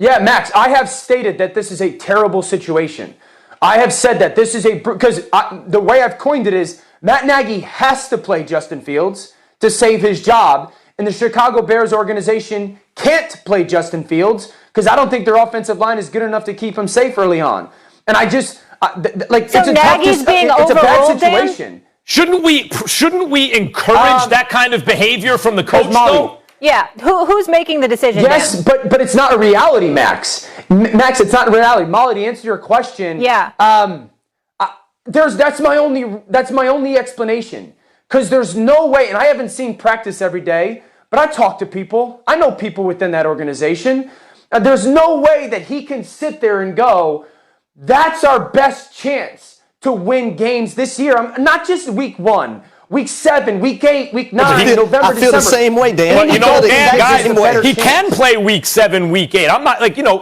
S11: Yeah, Max, I have stated that this is a terrible situation. I have said that this is because the way I've coined it is Matt Nagy has to play Justin Fields to save his job, and the Chicago Bears organization can't play Justin Fields because I don't think their offensive line is good enough to keep him safe early on. And I just it's a bad situation.
S3: Dan?
S4: Shouldn't we encourage that kind of behavior from the coach, though?
S3: Yeah, who's making the decision?
S11: Yes,
S3: Dan?
S11: but it's not a reality, Max. Max, it's not a reality. Molly, to answer your question, that's my only explanation. Because there's no way, and I haven't seen practice every day, but I talk to people. I know people within that organization. There's no way that he can sit there and go, that's our best chance to win games this year. Not just week 1, week 7, week 8, week 9, November, December.
S5: I feel the same way, Dan.
S4: But you know, Dan, guys, he can play week 7, week 8. I'm not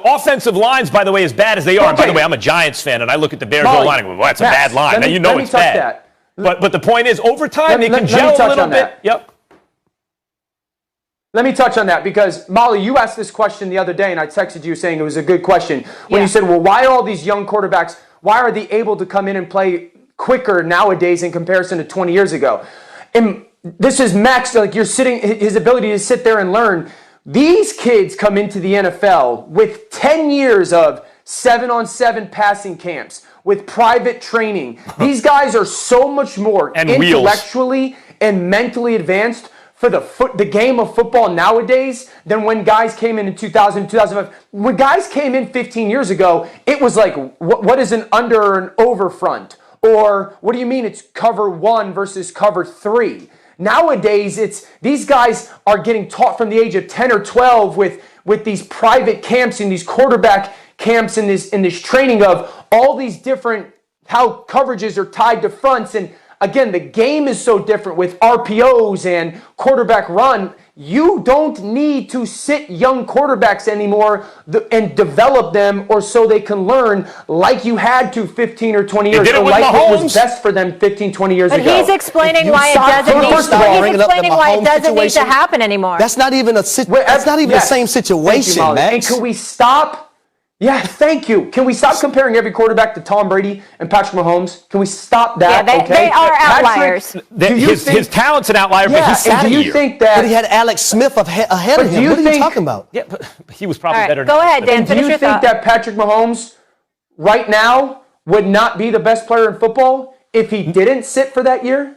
S4: offensive lines, by the way, as bad as they are. And by the way, I'm a Giants fan, and I look at the Bears line and go, well, that's a bad line. Now you know it's bad. But the point is, over time, they can gel a little bit. Yep.
S11: Let me touch on that because, Molly, you asked this question the other day, and I texted you saying it was a good question. When you said, well, why are all these young quarterbacks, why are they able to come in and play quicker nowadays in comparison to 20 years ago? And this is Max, his ability to sit there and learn. These kids come into the NFL with 10 years of 7-on-7 passing camps, with private training. Ththese guys are so much more intellectually and mentally advanced for the game of football nowadays than when guys came in 2000, 2005. When guys came in 15 years ago, it was like, what is an under or an over front? Or what do you mean it's cover 1 versus cover 3? Nowadays, these guys are getting taught from the age of 10 or 12 with these private camps and these quarterback camps and this training of all these different, how coverages are tied to fronts. And again, the game is so different with RPOs and quarterback run. You don't need to sit young quarterbacks anymore and develop them or so they can learn like you had to 15 or 20 years ago, like what was best for them 15, 20 years ago.
S3: But he's explaining why it doesn't need to happen anymore.
S5: That's not even the same situation, Max.
S11: And can we stop? Yeah, thank you. Can we stop comparing every quarterback to Tom Brady and Patrick Mahomes? Can we stop that?
S3: Yeah, they are outliers.
S4: His talent's an outlier, but he's sat
S11: do you think that?
S5: But he had Alex Smith ahead of him. What are you talking about?
S4: Yeah, but he was probably better.
S3: Go ahead, Dan.
S11: Do you think that Patrick Mahomes right now would not be the best player in football if he didn't sit for that year?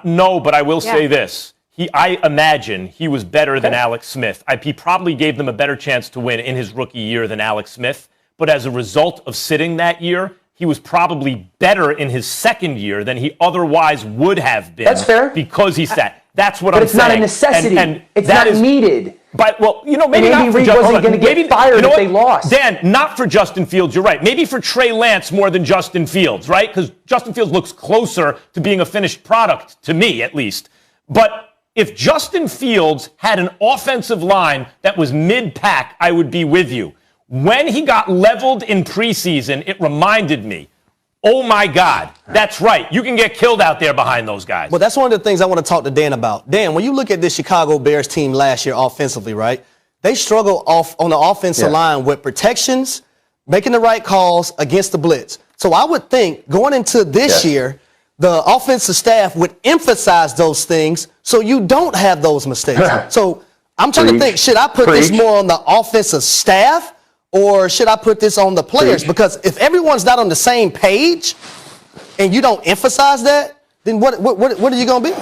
S4: No, but I will say this. I imagine he was better than Alex Smith. He probably gave them a better chance to win in his rookie year than Alex Smith. But as a result of sitting that year, he was probably better in his second year than he otherwise would have been.
S11: That's fair.
S4: Because he sat. That's what I'm saying.
S11: But it's not a necessity. And it's not needed.
S4: But, maybe
S11: not for Justin. Wasn't going to get fired if they lost.
S4: Dan, not for Justin Fields, you're right. Maybe for Trey Lance more than Justin Fields, right? Because Justin Fields looks closer to being a finished product, to me at least. But if Justin Fields had an offensive line that was mid-pack, I would be with you. When he got leveled in preseason, it reminded me, oh my God, that's right. You can get killed out there behind those guys.
S5: Well, that's one of the things I want to talk to Dan about. Dan, when you look at this Chicago Bears team last year offensively, right? They struggled on the offensive line with protections, making the right calls against the blitz. So I would think going into this year, the offensive staff would emphasize those things so you don't have those mistakes. So I'm trying to think, should I put this more on the offensive staff or should I put this on the players? Because if everyone's not on the same page and you don't emphasize that, then what are you going to be?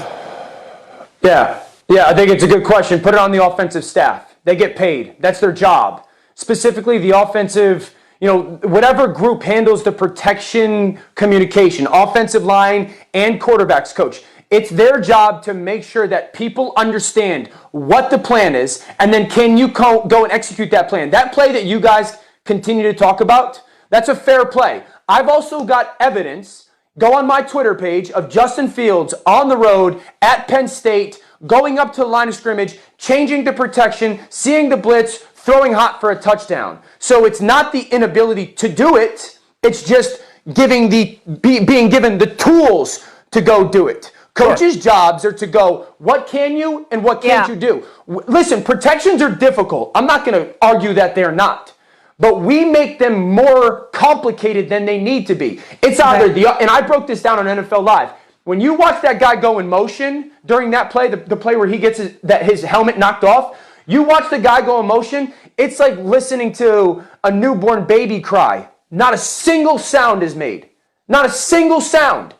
S11: Yeah, I think it's a good question. Put it on the offensive staff. They get paid. That's their job. Specifically, the offensive, whatever group handles the protection communication, offensive line and quarterbacks coach. It's their job to make sure that people understand what the plan is, and then can you go and execute that plan. That play that you guys continue to talk about, that's a fair play. I've also got evidence, go on my Twitter page, of Justin Fields on the road at Penn State, going up to the line of scrimmage, changing the protection, seeing the blitz, throwing hot for a touchdown. So it's not the inability to do it, it's just being given the tools to go do it. Coaches' jobs are to go, what can you and what can't you do? Listen, protections are difficult. I'm not going to argue that they're not. But we make them more complicated than they need to be. It's either and I broke this down on NFL Live. When you watch that guy go in motion during that play, the play where he gets his helmet knocked off, you watch the guy go in motion, it's like listening to a newborn baby cry. Not a single sound is made. Not a single sound.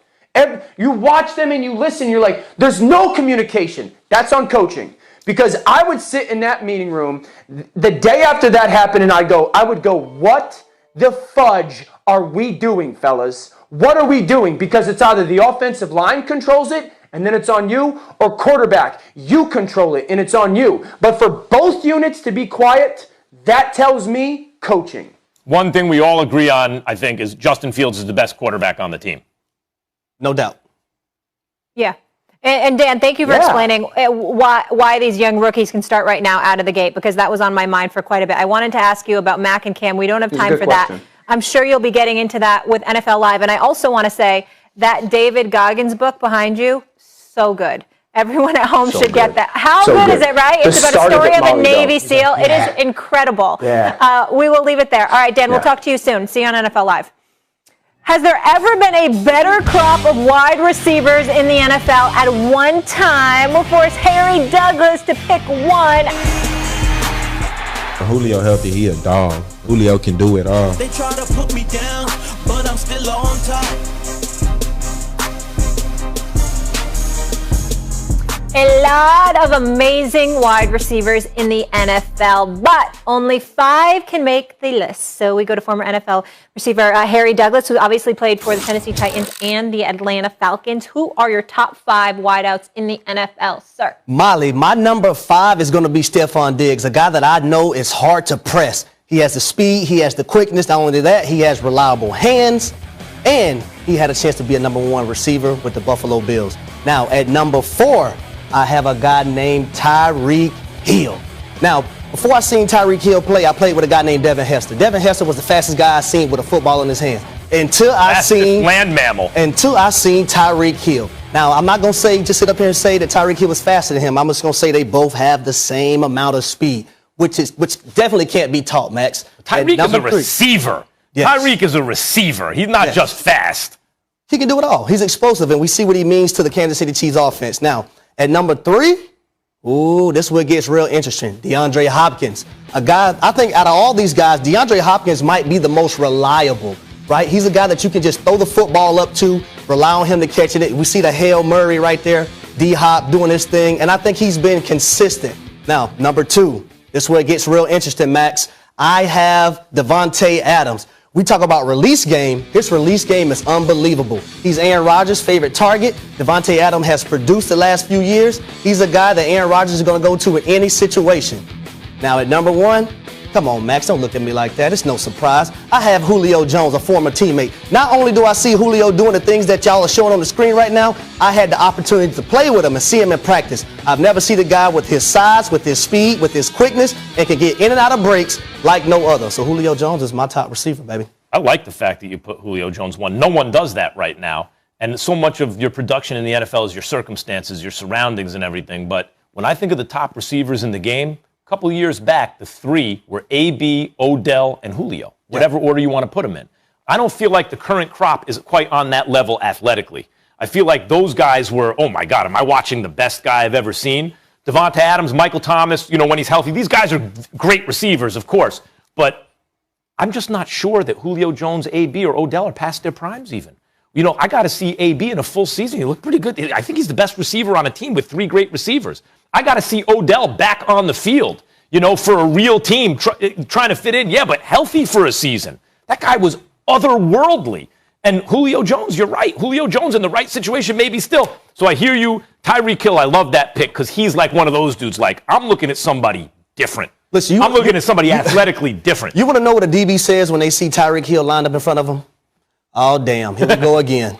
S11: You watch them and you listen, you're like, there's no communication. That's on coaching. Because I would sit in that meeting room the day after that happened and I would go, what the fudge are we doing, fellas? What are we doing? Because it's either the offensive line controls it and then it's on you, or quarterback, you control it and it's on you. But for both units to be quiet, that tells me coaching.
S4: One thing we all agree on, I think, is Justin Fields is the best quarterback on the team.
S5: No doubt.
S3: Yeah. And Dan, thank you for explaining why these young rookies can start right now out of the gate, because that was on my mind for quite a bit. I wanted to ask you about Mac and Cam. We don't have time for that. I'm sure you'll be getting into that with NFL Live. And I also want to say that David Goggins book behind you, so good. Everyone at home should get that. How good is it, right? It's about a story of a Navy SEAL. It is incredible. We will leave it there. All right, Dan, we'll talk to you soon. See you on NFL Live. Has there ever been a better crop of wide receivers in the NFL at one time? We'll force Harry Douglas to pick one.
S17: Julio healthy, he a dog. Julio can do it all.
S1: They try to put me down, but I'm still on top.
S3: A lot of amazing wide receivers in the NFL, but only 5 can make the list. So we go to former NFL receiver Harry Douglas, who obviously played for the Tennessee Titans and the Atlanta Falcons. Who are your top 5 wideouts in the NFL, sir?
S5: Molly, my number 5 is going to be Stephon Diggs, a guy that I know is hard to press. He has the speed, he has the quickness. Not only that, he has reliable hands, and he had a chance to be a number 1 receiver with the Buffalo Bills. Now, at number 4, I have a guy named Tyreek Hill. Now, before I seen Tyreek Hill play, I played with a guy named Devin Hester. Devin Hester was the fastest guy I seen with a football in his hands. Until I seen Tyreek Hill. Now, I'm not going to just sit up here and say that Tyreek Hill was faster than him. I'm just going to say they both have the same amount of speed, which definitely can't be taught, Max.
S4: Tyreek is a receiver. Yes. Tyreek is a receiver. He's not just fast.
S5: He can do it all. He's explosive, and we see what he means to the Kansas City Chiefs offense. Now, at number 3, this is where it gets real interesting. DeAndre Hopkins, a guy, I think out of all these guys, DeAndre Hopkins might be the most reliable, right? He's a guy that you can just throw the football up to, rely on him to catch it. We see the Hail Murray right there, D-Hop doing his thing, and I think he's been consistent. Now, number 2, this is where it gets real interesting, Max. I have Devontae Adams. We talk about release game. His release game is unbelievable. He's Aaron Rodgers' favorite target. Devontae Adams has produced the last few years. He's a guy that Aaron Rodgers is going to go to in any situation. Now at number 1, come on, Max, don't look at me like that. It's no surprise. I have Julio Jones, a former teammate. Not only do I see Julio doing the things that y'all are showing on the screen right now, I had the opportunity to play with him and see him in practice. I've never seen a guy with his size, with his speed, with his quickness, and can get in and out of breaks like no other. So Julio Jones is my top receiver, baby.
S4: I like the fact that you put Julio Jones 1. No one does that right now. And so much of your production in the NFL is your circumstances, your surroundings and everything. But when I think of the top receivers in the game, a couple of years back, the 3 were AB, Odell, and Julio, whatever order you want to put them in. I don't feel like the current crop is quite on that level athletically. I feel like those guys were, oh my God, am I watching the best guy I've ever seen? Devonta Adams, Michael Thomas, when he's healthy. These guys are great receivers, of course. But I'm just not sure that Julio Jones, AB, or Odell are past their primes even. You know, I got to see AB in a full season. He looked pretty good. I think he's the best receiver on a team with 3 great receivers. I got to see Odell back on the field, you know, for a real team trying to fit in. Yeah, but healthy for a season. That guy was otherworldly. And Julio Jones, you're right. Julio Jones in the right situation, maybe still. So I hear you. Tyreek Hill, I love that pick because he's like one of those dudes. Like, I'm looking at somebody different.
S5: Listen,
S4: I'm looking at somebody athletically different.
S5: You want to know what a DB says when they see Tyreek Hill lined up in front of him? Oh, damn. Here we go again.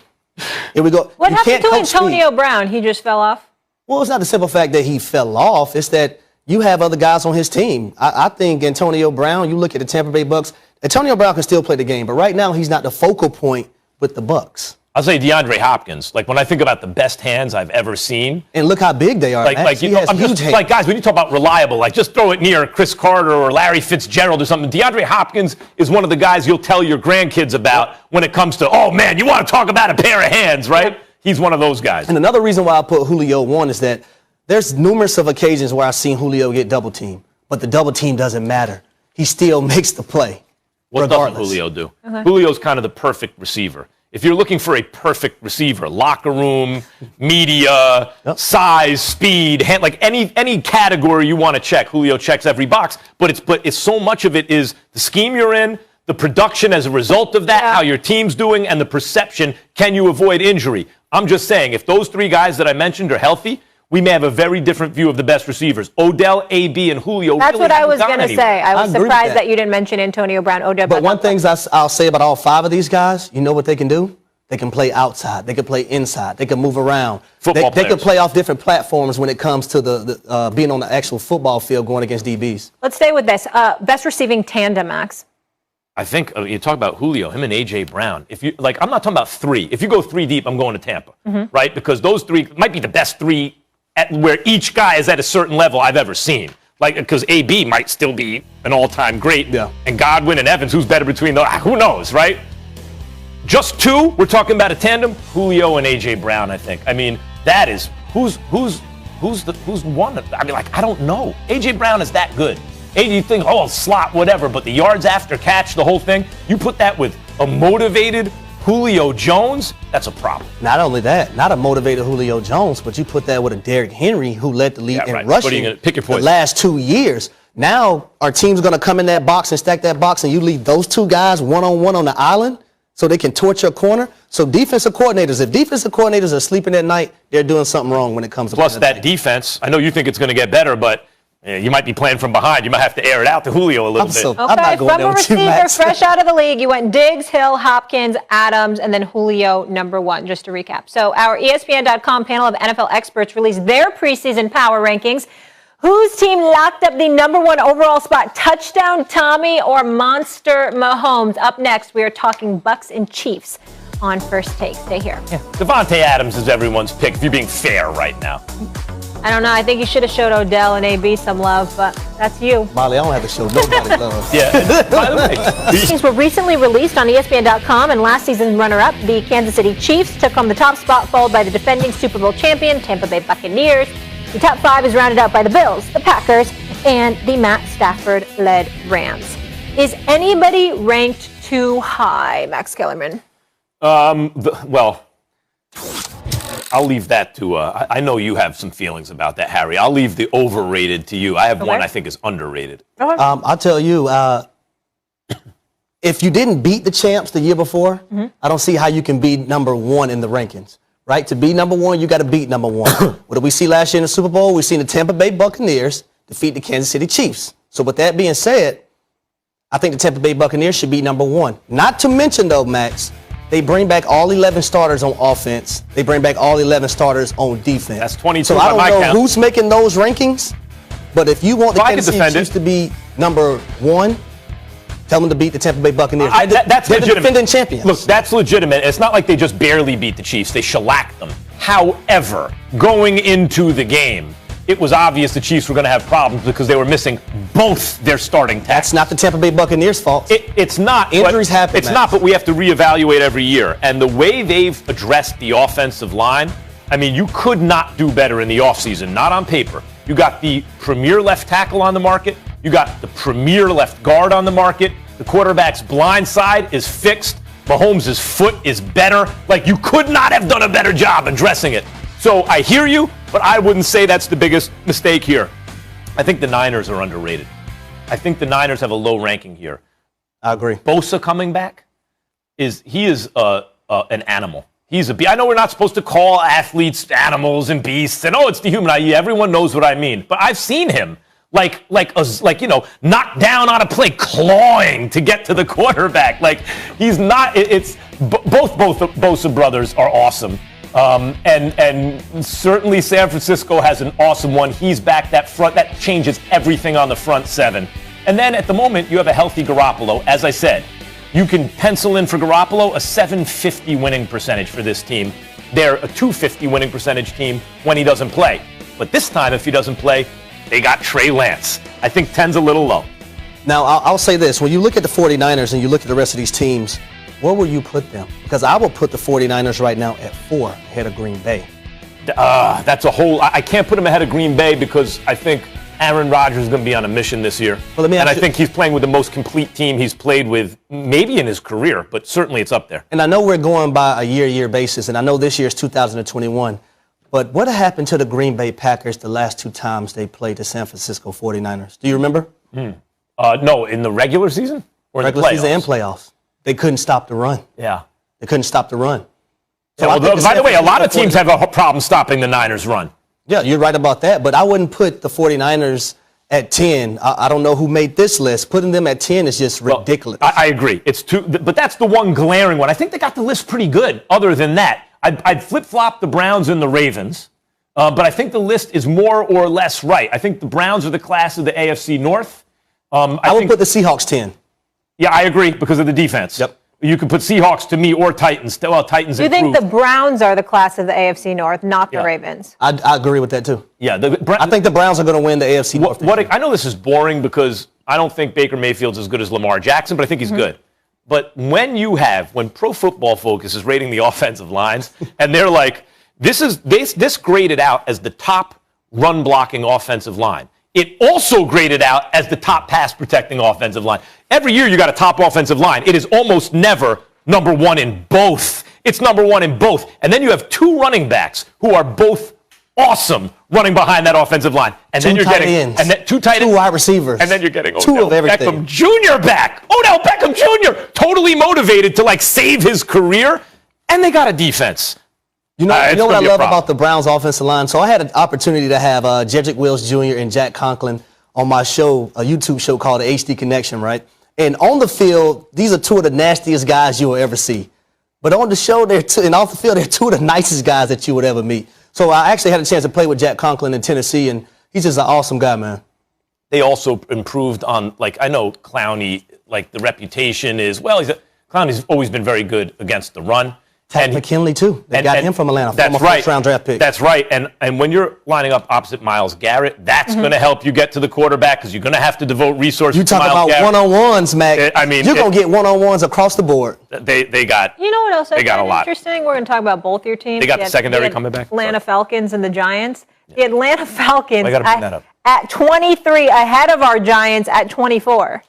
S5: Here we go.
S3: What
S5: You
S3: happened
S5: can't
S3: to
S5: coach
S3: Antonio
S5: speed.
S3: Brown? He just fell off?
S5: Well, it's not the simple fact that he fell off. It's that you have other guys on his team. I think Antonio Brown, you look at the Tampa Bay Bucks, Antonio Brown can still play the game, but right now he's not the focal point with the Bucks.
S4: I'll say DeAndre Hopkins. Like, when I think about the best hands I've ever seen.
S5: And look how big they are.
S4: Like you know, I'm just like, guys, when you talk about reliable, like just throw it near Chris Carter or Larry Fitzgerald or something. DeAndre Hopkins is one of the guys you'll tell your grandkids about when it comes to, oh man, you want to talk about a pair of hands, right? He's one of those guys.
S5: And another reason why I put Julio 1 is that there's numerous of occasions where I've seen Julio get double teamed, but the double team doesn't matter. He still makes the play.
S4: What
S5: regardless.
S4: doesn't Julio do? Julio's kind of the perfect receiver. If you're looking for a perfect receiver, locker room, media, size, speed, like any category you want to check, Julio checks every box. But it's so much of it is the scheme you're in, the production as a result of that, how your team's doing, and the perception. Can you avoid injury? I'm just saying, if those 3 guys that I mentioned are healthy, we may have a very different view of the best receivers. Odell, AB, and Julio.
S3: That's
S4: really
S3: what I was
S4: going to
S3: say. I was
S5: agree with
S3: surprised
S5: that.
S3: that you didn't mention Antonio Brown, Odell.
S5: But one thing I'll say about all 5 of these guys, you know what they can do? They can play outside. They can play inside. They can move around. They can play off different platforms when it comes to the being on the actual football field going against DBs.
S3: Let's stay with this. Best receiving tandem, Max.
S4: I think you talk about Julio, him and A.J. Brown. If you like, I'm not talking about 3. If you go 3 deep, I'm going to Tampa, right? Because those 3 might be the best 3 at where each guy is at a certain level I've ever seen. Like, because AB might still be an all-time great, and Godwin and Evans, who's better between those? Who knows, right? Just 2, we're talking about a tandem, Julio and A.J. Brown, I think. I mean, that is, who's one? I mean, like, I don't know. A.J. Brown is that good. You think, oh, slot, whatever, but the yards after catch, the whole thing, you put that with a motivated Julio Jones, that's a problem.
S5: Not only that, not a motivated Julio Jones, but you put that with a Derrick Henry who led the league in rushing
S4: pick your
S5: the last 2 years. Now our team's going to come in that box and stack that box, and you leave those 2 guys one-on-one on the island so they can torch your corner. So defensive coordinators, if defensive coordinators are sleeping at night, they're doing something wrong when it comes to
S4: plus that defense. I know you think it's going to get better, but you might be playing from behind. You might have to air it out to Julio a little bit.
S3: Okay, from a receiver fresh out of the league, you went Diggs, Hill, Hopkins, Adams, and then Julio #1, just to recap. So our ESPN.com panel of NFL experts released their preseason power rankings. Whose team locked up the #1 overall spot? Touchdown Tommy or Monster Mahomes? Up next, we are talking Bucks and Chiefs on First Take. Stay here.
S4: Devontae Adams is everyone's pick, if you're being fair right now.
S3: I don't know. I think you should have showed Odell and AB some love, but that's you.
S5: Molly, I don't have to show nobody love.
S4: By the way,
S3: rankings were recently released on ESPN.com, and last season's runner-up, the Kansas City Chiefs, took home the top spot, followed by the defending Super Bowl champion, Tampa Bay Buccaneers. The top 5 is rounded out by the Bills, the Packers, and the Matt Stafford-led Rams. Is anybody ranked too high, Max Kellerman?
S4: Well, I'll leave that to, I know you have some feelings about that, Harry. I'll leave the overrated to you. I have one I think is underrated.
S5: I'll tell you, if you didn't beat the champs the year before, I don't see how you can be #1 in the rankings, right? To be #1, you got to beat #1. What did we see last year in the Super Bowl? We seen the Tampa Bay Buccaneers defeat the Kansas City Chiefs. So with that being said, I think the Tampa Bay Buccaneers should be #1. Not to mention, though, Max, they bring back all 11 starters on offense. They bring back all 11 starters on defense.
S4: That's 22
S5: So I don't know who's making those rankings, but if you want the Kansas City Chiefs to be #1, tell them to beat the Tampa Bay Buccaneers.
S4: That's
S5: they're
S4: legitimate.
S5: the defending champions.
S4: Look, that's legitimate. It's not like they just barely beat the Chiefs. They shellacked them. However, going into the game, it was obvious the Chiefs were going to have problems because they were missing both their starting tackles.
S5: That's not the Tampa Bay Buccaneers' fault.
S4: It's not.
S5: Injuries happen.
S4: It's not, but we have to reevaluate every year. And the way they've addressed the offensive line, I mean, you could not do better in the offseason, not on paper. You got the premier left tackle on the market. You got the premier left guard on the market. The quarterback's blind side is fixed. Mahomes' foot is better. Like, you could not have done a better job addressing it. So I hear you, but I wouldn't say that's the biggest mistake here. I think the Niners are underrated. I think the Niners have a low ranking here.
S5: I agree.
S4: Bosa coming back, he is an animal. He's a beast. I know we're not supposed to call athletes animals and beasts, and it's dehumanizing. Everyone knows what I mean. But I've seen him knocked down on a play, clawing to get to the quarterback. Like, he's not. It's both Bosa brothers are awesome, and certainly San Francisco has an awesome one. He's back. That front, that changes everything on the front seven. And then at the moment, you have a healthy Garoppolo. As I said, you can pencil in for Garoppolo a 750 winning percentage for this team. They're a 250 winning percentage team when he doesn't play. But this time, if he doesn't play, they got Trey Lance. I think 10's a little low.
S5: Now, I'll say this. When you look at the 49ers and you look at the rest of these teams, where will you put them? Because I will put the 49ers right now at 4 ahead of Green Bay.
S4: That's a whole... I can't put them ahead of Green Bay because I think Aaron Rodgers is going to be on a mission this year. And I think he's playing with the most complete team he's played with maybe in his career, but certainly it's up there.
S5: And I know we're going by a year basis, and I know this year is 2021, but what happened to the Green Bay Packers the last 2 times they played the San Francisco 49ers? Do you remember?
S4: No, in the regular season? Or
S5: regular season and playoffs. They couldn't stop the run.
S4: Yeah.
S5: They couldn't stop the run.
S4: So by the way, a lot of teams have a problem stopping the Niners' run.
S5: Yeah, you're right about that, but I wouldn't put the 49ers at 10. I don't know who made this list. Putting them at 10 is just ridiculous.
S4: I agree. It's too, but that's the one glaring one. I think they got the list pretty good. Other than that, I'd flip-flop the Browns and the Ravens, but I think the list is more or less right. I think the Browns are the class of the AFC North.
S5: I would put the Seahawks 10.
S4: Yeah, I agree because of the defense. Yep. You could put Seahawks to me or Titans. Well, Titans
S3: Do you think the Browns are the class of the AFC North, not the Ravens?
S5: I agree with that, too.
S4: Yeah.
S5: I think the Browns are going to win the AFC North.
S4: I know this is boring because I don't think Baker Mayfield's as good as Lamar Jackson, but I think he's good. But when Pro Football Focus is rating the offensive lines, and they're like, this graded out as the top run-blocking offensive line. It also graded out as the top pass-protecting offensive line. Every year you got a top offensive line. It is almost never number one in both. It's number one in both. And then you have 2 running backs who are both awesome running behind that offensive line. And then you're getting 2 tight ends,
S5: 2 wide receivers.
S4: And then you're getting
S5: 2 of everything.
S4: Beckham Jr. back. Odell Beckham Jr. totally motivated to save his career. And they got a defense.
S5: You know what I love about the Browns offensive line? So I had an opportunity to have Jedrick Wills Jr. and Jack Conklin on my show, a YouTube show called the HD Connection, right? And on the field, these are 2 of the nastiest guys you will ever see. But on the show, and off the field, they're 2 of the nicest guys that you would ever meet. So I actually had a chance to play with Jack Conklin in Tennessee, and he's just an awesome guy, man.
S4: They also improved on, I know Clowney, the reputation is, Clowney's always been very good against the run.
S5: Tad McKinley, too. They got him from Atlanta, former first-round draft pick.
S4: That's right. And when you're lining up opposite Myles Garrett, that's going to help you get to the quarterback because you're going to have to devote resources to Myles Garrett.
S5: You talk about one-on-ones, Mac. You're going to get one-on-ones across the board.
S4: They got
S3: You know what else
S4: they got a lot.
S3: Interesting? We're going to talk about both your teams.
S4: They got the secondary coming back.
S3: Atlanta Falcons and the Giants. The Atlanta Falcons
S4: I gotta bring that up.
S3: At 23 ahead of our Giants at 24.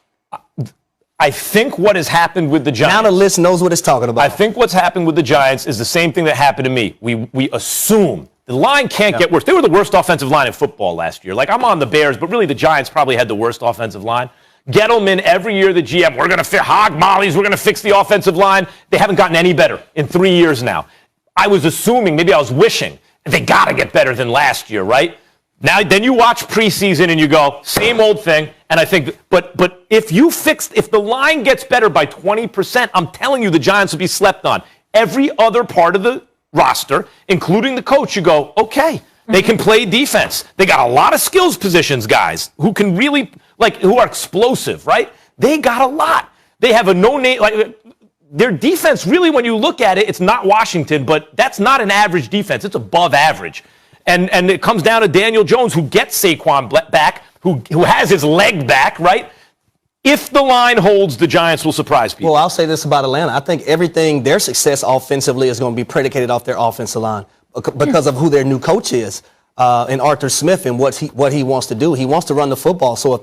S4: I think what has happened with the Giants...
S5: Now the list knows what it's talking about.
S4: I think what's happened with the Giants is the same thing that happened to me. We assume the line can't get worse. They were the worst offensive line in football last year. I'm on the Bears, but really the Giants probably had the worst offensive line. Gettleman, every year the GM, we're going to hog mollies, we're going to fix the offensive line. They haven't gotten any better in 3 years now. I was assuming, maybe I was wishing, they got to get better than last year, right? Now, then you watch preseason and you go, same old thing. And I think, but if the line gets better by 20%, I'm telling you the Giants will be slept on. Every other part of the roster, including the coach, you go, okay, they can play defense. They got a lot of skills positions, guys, who can really, who are explosive, right? They got a lot. They have a no-name, their defense, really, when you look at it, it's not Washington, but that's not an average defense. It's above average. And it comes down to Daniel Jones, who gets Saquon back, who has his leg back, right? If the line holds, the Giants will surprise people.
S5: Well, I'll say this about Atlanta. I think their success offensively is going to be predicated off their offensive line because of who their new coach is, and Arthur Smith, and what he wants to do. He wants to run the football. So if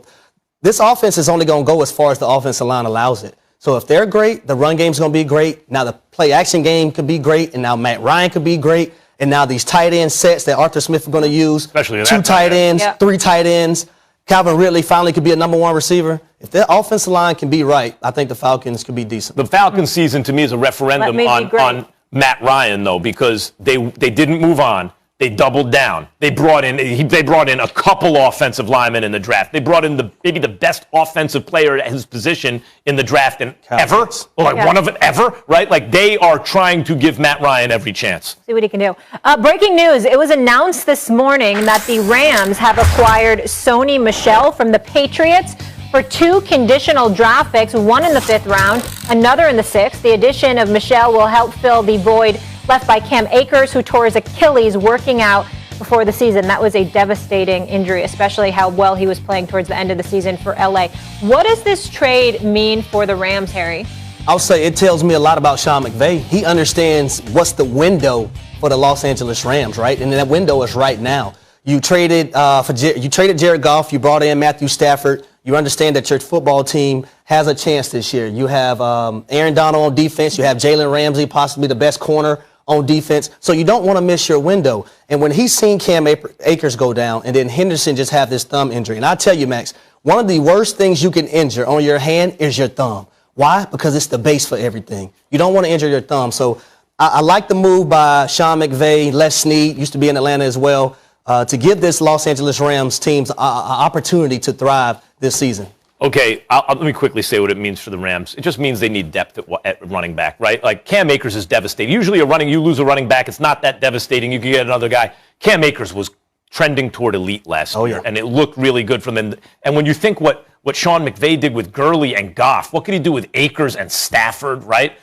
S5: this offense is only going to go as far as the offensive line allows it. So if they're great, the run game's going to be great. Now the play action game could be great, and now Matt Ryan could be great. And now these tight end sets that Arthur Smith is going to use,
S4: especially
S5: 2 tight ends, 3 tight ends. Calvin Ridley finally could be a number 1 receiver. If their offensive line can be right, I think the Falcons could be decent.
S4: The Falcons season to me is a referendum on Matt Ryan, though, because they didn't move on. They doubled down. They brought in a couple offensive linemen in the draft. They brought in maybe the best offensive player at his position in the draft ever, or like one of it ever, right? Like they are trying to give Matt Ryan every chance.
S3: See what he can do. Breaking news, it was announced this morning that the Rams have acquired Sony Michel from the Patriots for 2 conditional draft picks, one in the 5th round, another in the 6th. The addition of Michel will help fill the void left by Cam Akers, who tore his Achilles working out before the season. That was a devastating injury, especially how well he was playing towards the end of the season for LA. What does this trade mean for the Rams, Harry?
S5: I'll say it tells me a lot about Sean McVay. He understands what's the window for the Los Angeles Rams, right? And that window is right now. You traded Jared Goff. You brought in Matthew Stafford. You understand that your football team has a chance this year. You have Aaron Donald on defense. You have Jalen Ramsey, possibly the best corner on defense. So you don't want to miss your window. And when he's seen Cam Akers go down and then Henderson just have this thumb injury. And I tell you, Max, one of the worst things you can injure on your hand is your thumb. Why? Because it's the base for everything. You don't want to injure your thumb. So I like the move by Sean McVay. Les Snead used to be in Atlanta as well, to give this Los Angeles Rams teams an opportunity to thrive this season.
S4: Okay, let me quickly say what it means for the Rams. It just means they need depth at running back, right? Like Cam Akers is devastating. Usually you lose a running back, it's not that devastating. You can get another guy. Cam Akers was trending toward elite last year, and it looked really good for them. And when you think what Sean McVay did with Gurley and Goff, what could he do with Akers and Stafford, right?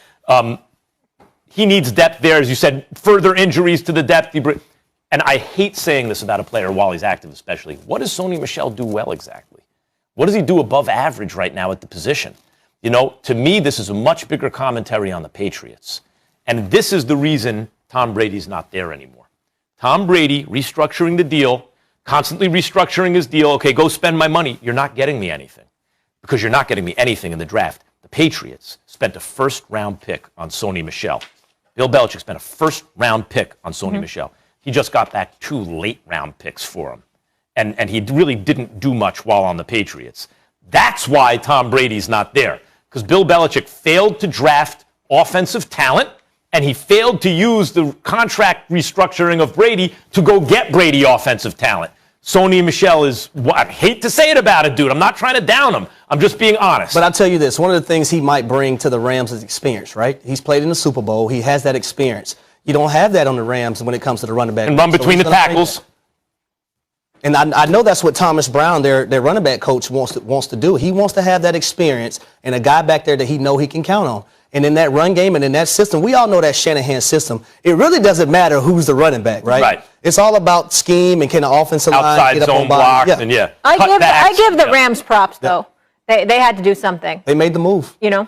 S4: He needs depth there, as you said, further injuries to the depth. And I hate saying this about a player while he's active, especially. What does Sony Michel do well exactly? What does he do above average right now at the position? You know, to me, this is a much bigger commentary on the Patriots. And this is the reason Tom Brady's not there anymore. Tom Brady restructuring the deal, constantly restructuring his deal. Okay, go spend my money. You're not getting me anything because you're not getting me anything in the draft. The Patriots spent a first-round pick on Sony Michel. Bill Belichick spent a first-round pick on Sony Michel. He just got back 2 late-round picks for him. And he really didn't do much while on the Patriots. That's why Tom Brady's not there. Because Bill Belichick failed to draft offensive talent, and he failed to use the contract restructuring of Brady to go get Brady offensive talent. Sony Michel is, I hate to say it about it, dude. I'm not trying to down him. I'm just being honest.
S5: But I'll tell you this. One of the things he might bring to the Rams is experience, right? He's played in the Super Bowl. He has that experience. You don't have that on the Rams when it comes to the running back.
S4: And run between the tackles.
S5: And I know that's what Thomas Brown, their running back coach, wants to do. He wants to have that experience and a guy back there that he know he can count on. And in that run game and in that system, we all know that Shanahan system. It really doesn't matter who's the running back, right?
S4: Right.
S5: It's all about scheme and can the offensive line get up on
S4: blocks and
S3: I give the Rams props though. They had to do something.
S5: They made the move.
S3: You know.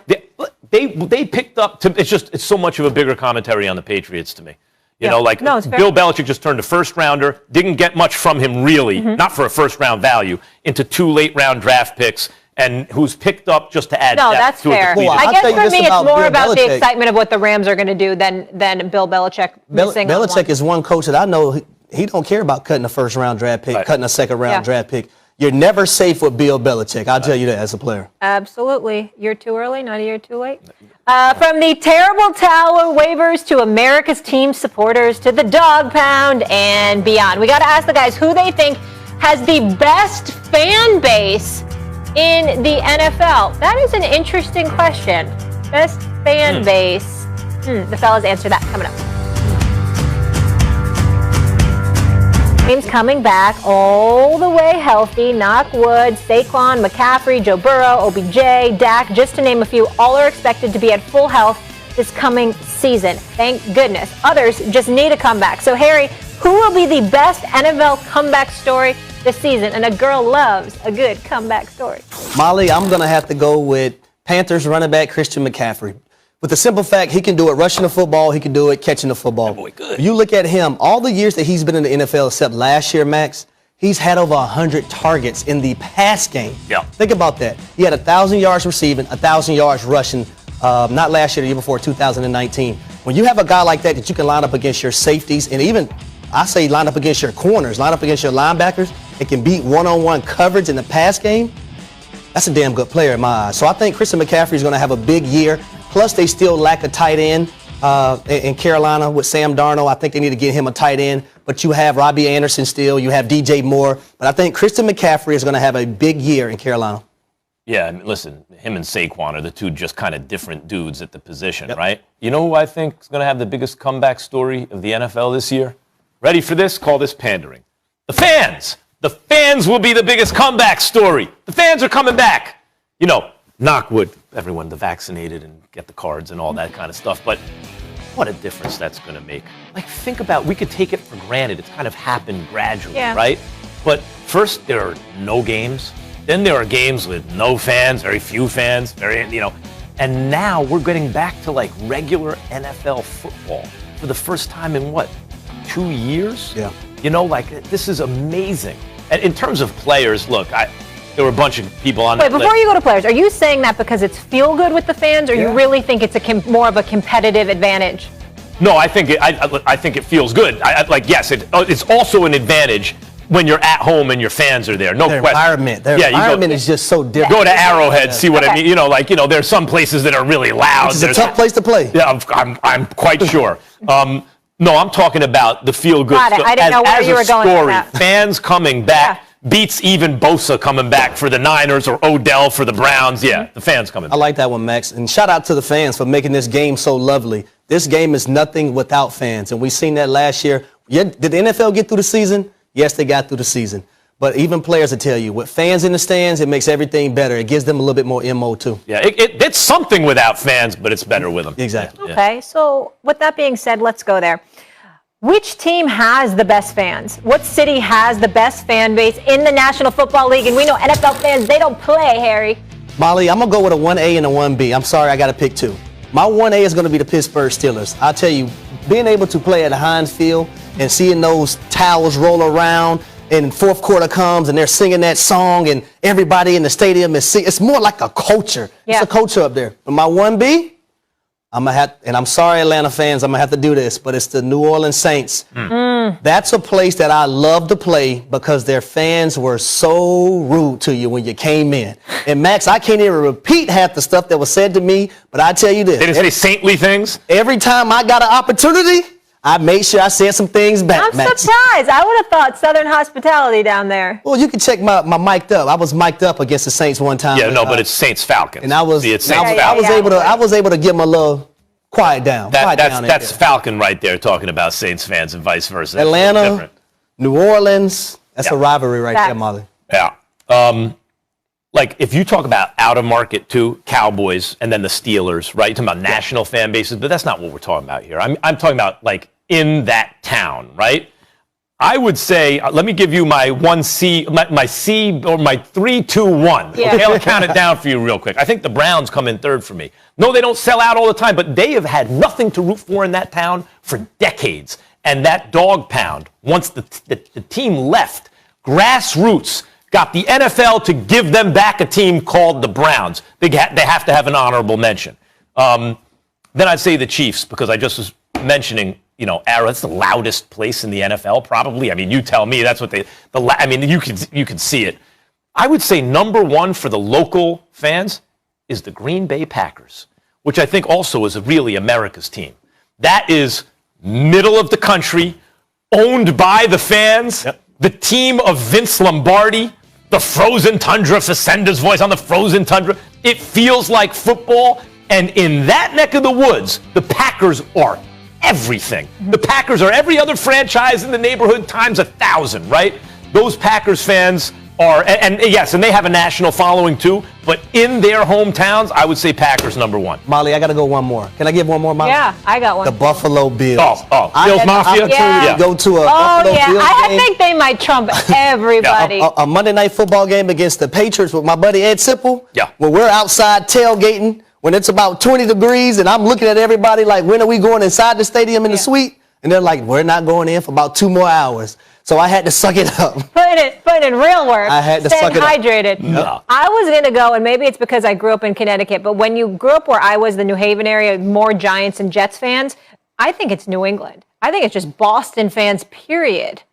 S4: They picked up. It's so much of a bigger commentary on the Patriots to me. You know, like
S3: no,
S4: Bill Belichick just turned a first-rounder, didn't get much from him really, not for a first-round value, into 2 late-round draft picks, and who's picked up just to add depth
S3: that's
S4: to
S3: fair.
S4: it.
S3: I guess for me, it's more about the excitement of what the Rams are going to do than Bill Belichick missing
S5: Belichick is one coach that I know he don't care about cutting a first-round draft pick, cutting a second-round draft pick. You're never safe with Bill Belichick. I'll tell you that as a player.
S3: Absolutely. You're too early, not a year too late. From the terrible tower waivers to America's team supporters to the dog pound and beyond. We got to ask the guys who they think has the best fan base in the NFL. That is an interesting question. Best fan base. The fellas answer that coming up. Teams coming back all the way healthy. Knock wood, Saquon, McCaffrey, Joe Burrow, OBJ, Dak, just to name a few, all are expected to be at full health this coming season. Thank goodness. Others just need a comeback. So, Harry, who will be the best NFL comeback story this season? And a girl loves a good comeback story.
S5: Molly, I'm going to have to go with Panthers running back Christian McCaffrey. With the simple fact, he can do it rushing the football, he can do it catching the football.
S4: That boy good.
S5: You look at him, all the years that he's been in the NFL except last year, Max, He's had over 100 targets in the pass game.
S4: Yeah.
S5: Think about that. He had 1,000 yards receiving, 1,000 yards rushing, not last year, the year before, 2019. When you have a guy like that you can line up against your safeties, and even, I say line up against your corners, line up against your linebackers, it can beat one-on-one coverage in the pass game, that's a damn good player in my eyes. So I think Christian McCaffrey is going to have a big year. Plus, they still lack a tight end in Carolina with Sam Darnold. I think they need to get him a tight end. But you have Robbie Anderson still. You have DJ Moore. But I think Christian McCaffrey is going to have a big year in Carolina.
S4: Yeah, and listen, him and Saquon are the two just kind of different dudes at the position, right? You know who I think is going to have the biggest comeback story of the NFL this year? Ready for this? Call this pandering. The fans! The fans will be the biggest comeback story. The fans are coming back. You know, knock wood, everyone, the vaccinated and get the cards and all that kind of stuff. But what a difference that's going to make. Like, think about, we could take it for granted. It's kind of happened gradually, right? But first, there are no games. Then there are games with no fans, very few fans, and now we're getting back to like regular NFL football for the first time in 2 years?
S5: Yeah.
S4: This is amazing. And in terms of players, look, there were a bunch of people on that
S3: Wait, before you go to players, are you saying that because it's feel good with the fans, or you really think it's more of a competitive advantage?
S4: No, I think it feels good. Yes, it's also an advantage when you're at home and your fans are there. No
S5: Their
S4: question.
S5: Their environment is just so different.
S4: Go to Arrowhead, see what I mean. There's some places that are really loud.
S5: It's a tough place to play.
S4: Yeah, I'm quite sure. No, I'm talking about the feel-good
S3: Got it.
S4: stuff.
S3: I didn't know where you were going with that.
S4: Fans coming back beats even Bosa coming back for the Niners or Odell for the Browns. Yeah, the fans coming back.
S5: I like that one, Max. And shout out to the fans for making this game so lovely. This game is nothing without fans. And we've seen that last year. Did the NFL get through the season? Yes, they got through the season. But even players will tell you, with fans in the stands, it makes everything better. It gives them a little bit more MO, too.
S4: Yeah, it's something without fans, but it's better with them.
S5: Exactly.
S3: Okay, so with that being said, let's go there. Which team has the best fans? What city has the best fan base in the National Football League? And we know NFL fans, they don't play, Harry.
S5: Molly, I'm going to go with a 1A and a 1B. I'm sorry, I got to pick two. My 1A is going to be the Pittsburgh Steelers. I'll tell you, being able to play at Heinz Field and seeing those towels roll around and fourth quarter comes and they're singing that song and everybody in the stadium is singing. It's more like a culture. It's a culture up there. But my 1B, and I'm sorry, Atlanta fans, I'm going to have to do this, but it's the New Orleans Saints. That's a place that I love to play because their fans were so rude to you when you came in. And, Max, I can't even repeat half the stuff that was said to me, but I tell you this.
S4: They didn't say saintly things?
S5: Every time I got an opportunity, I made sure I said some things back,
S3: I'm
S5: Max.
S3: surprised. I would have thought Southern hospitality down there.
S5: Well, you can check my mic'd up. I was mic'd up against the Saints one time.
S4: Yeah, no, but it's Saints Falcons.
S5: And I was able to give them a little quiet down.
S4: That's Falcon right there talking about Saints fans and vice versa. That's
S5: Atlanta, New Orleans, that's a rivalry right there, Molly.
S4: Yeah. If you talk about out of market too, Cowboys and then the Steelers, right? You're talking about national fan bases, but that's not what we're talking about here. I'm talking about in that town, right? I would say, let me give you my 1C, my C, or my 3, 2, 1. Okay, I'll count it down for you real quick. I think the Browns come in third for me. No, they don't sell out all the time, but they have had nothing to root for in that town for decades. And that dog pound, once the team left, grassroots got the NFL to give them back a team called the Browns. They have to have an honorable mention. Then I'd say the Chiefs, because I just was mentioning, Arrow, that's the loudest place in the NFL, probably. I mean, you tell me. That's what you can see it. I would say number one for the local fans is the Green Bay Packers, which I think also is really America's team. That is middle of the country, owned by the fans, the team of Vince Lombardi, the frozen tundra, Facenda's voice on the frozen tundra. It feels like football. And in that neck of the woods, the Packers are everything. The Packers are every other franchise in the neighborhood times 1,000, right? Those Packers fans are, and yes, and they have a national following too, but in their hometowns, I would say Packers number one.
S5: Molly, I got to go one more. Can I give one more, Molly?
S3: Yeah, I got one.
S5: The Buffalo Bills.
S4: Bills Mafia?
S5: To go to a Buffalo Bills game.
S3: I think they might trump everybody.
S5: A Monday night football game against the Patriots with my buddy Ed Sipple.
S4: Yeah.
S5: When we're outside tailgating, when it's about 20 degrees and I'm looking at everybody like, when are we going inside the stadium in the suite? And they're like, we're not going in for about 2 more hours. So I had to suck it up.
S3: Put in real work.
S5: I had to
S3: stay
S5: suck it up.
S3: hydrated.
S4: No.
S3: I was going to go, and maybe it's because I grew up in Connecticut, but when you grew up where I was, the New Haven area, more Giants and Jets fans, I think it's New England. I think it's just Boston fans, period.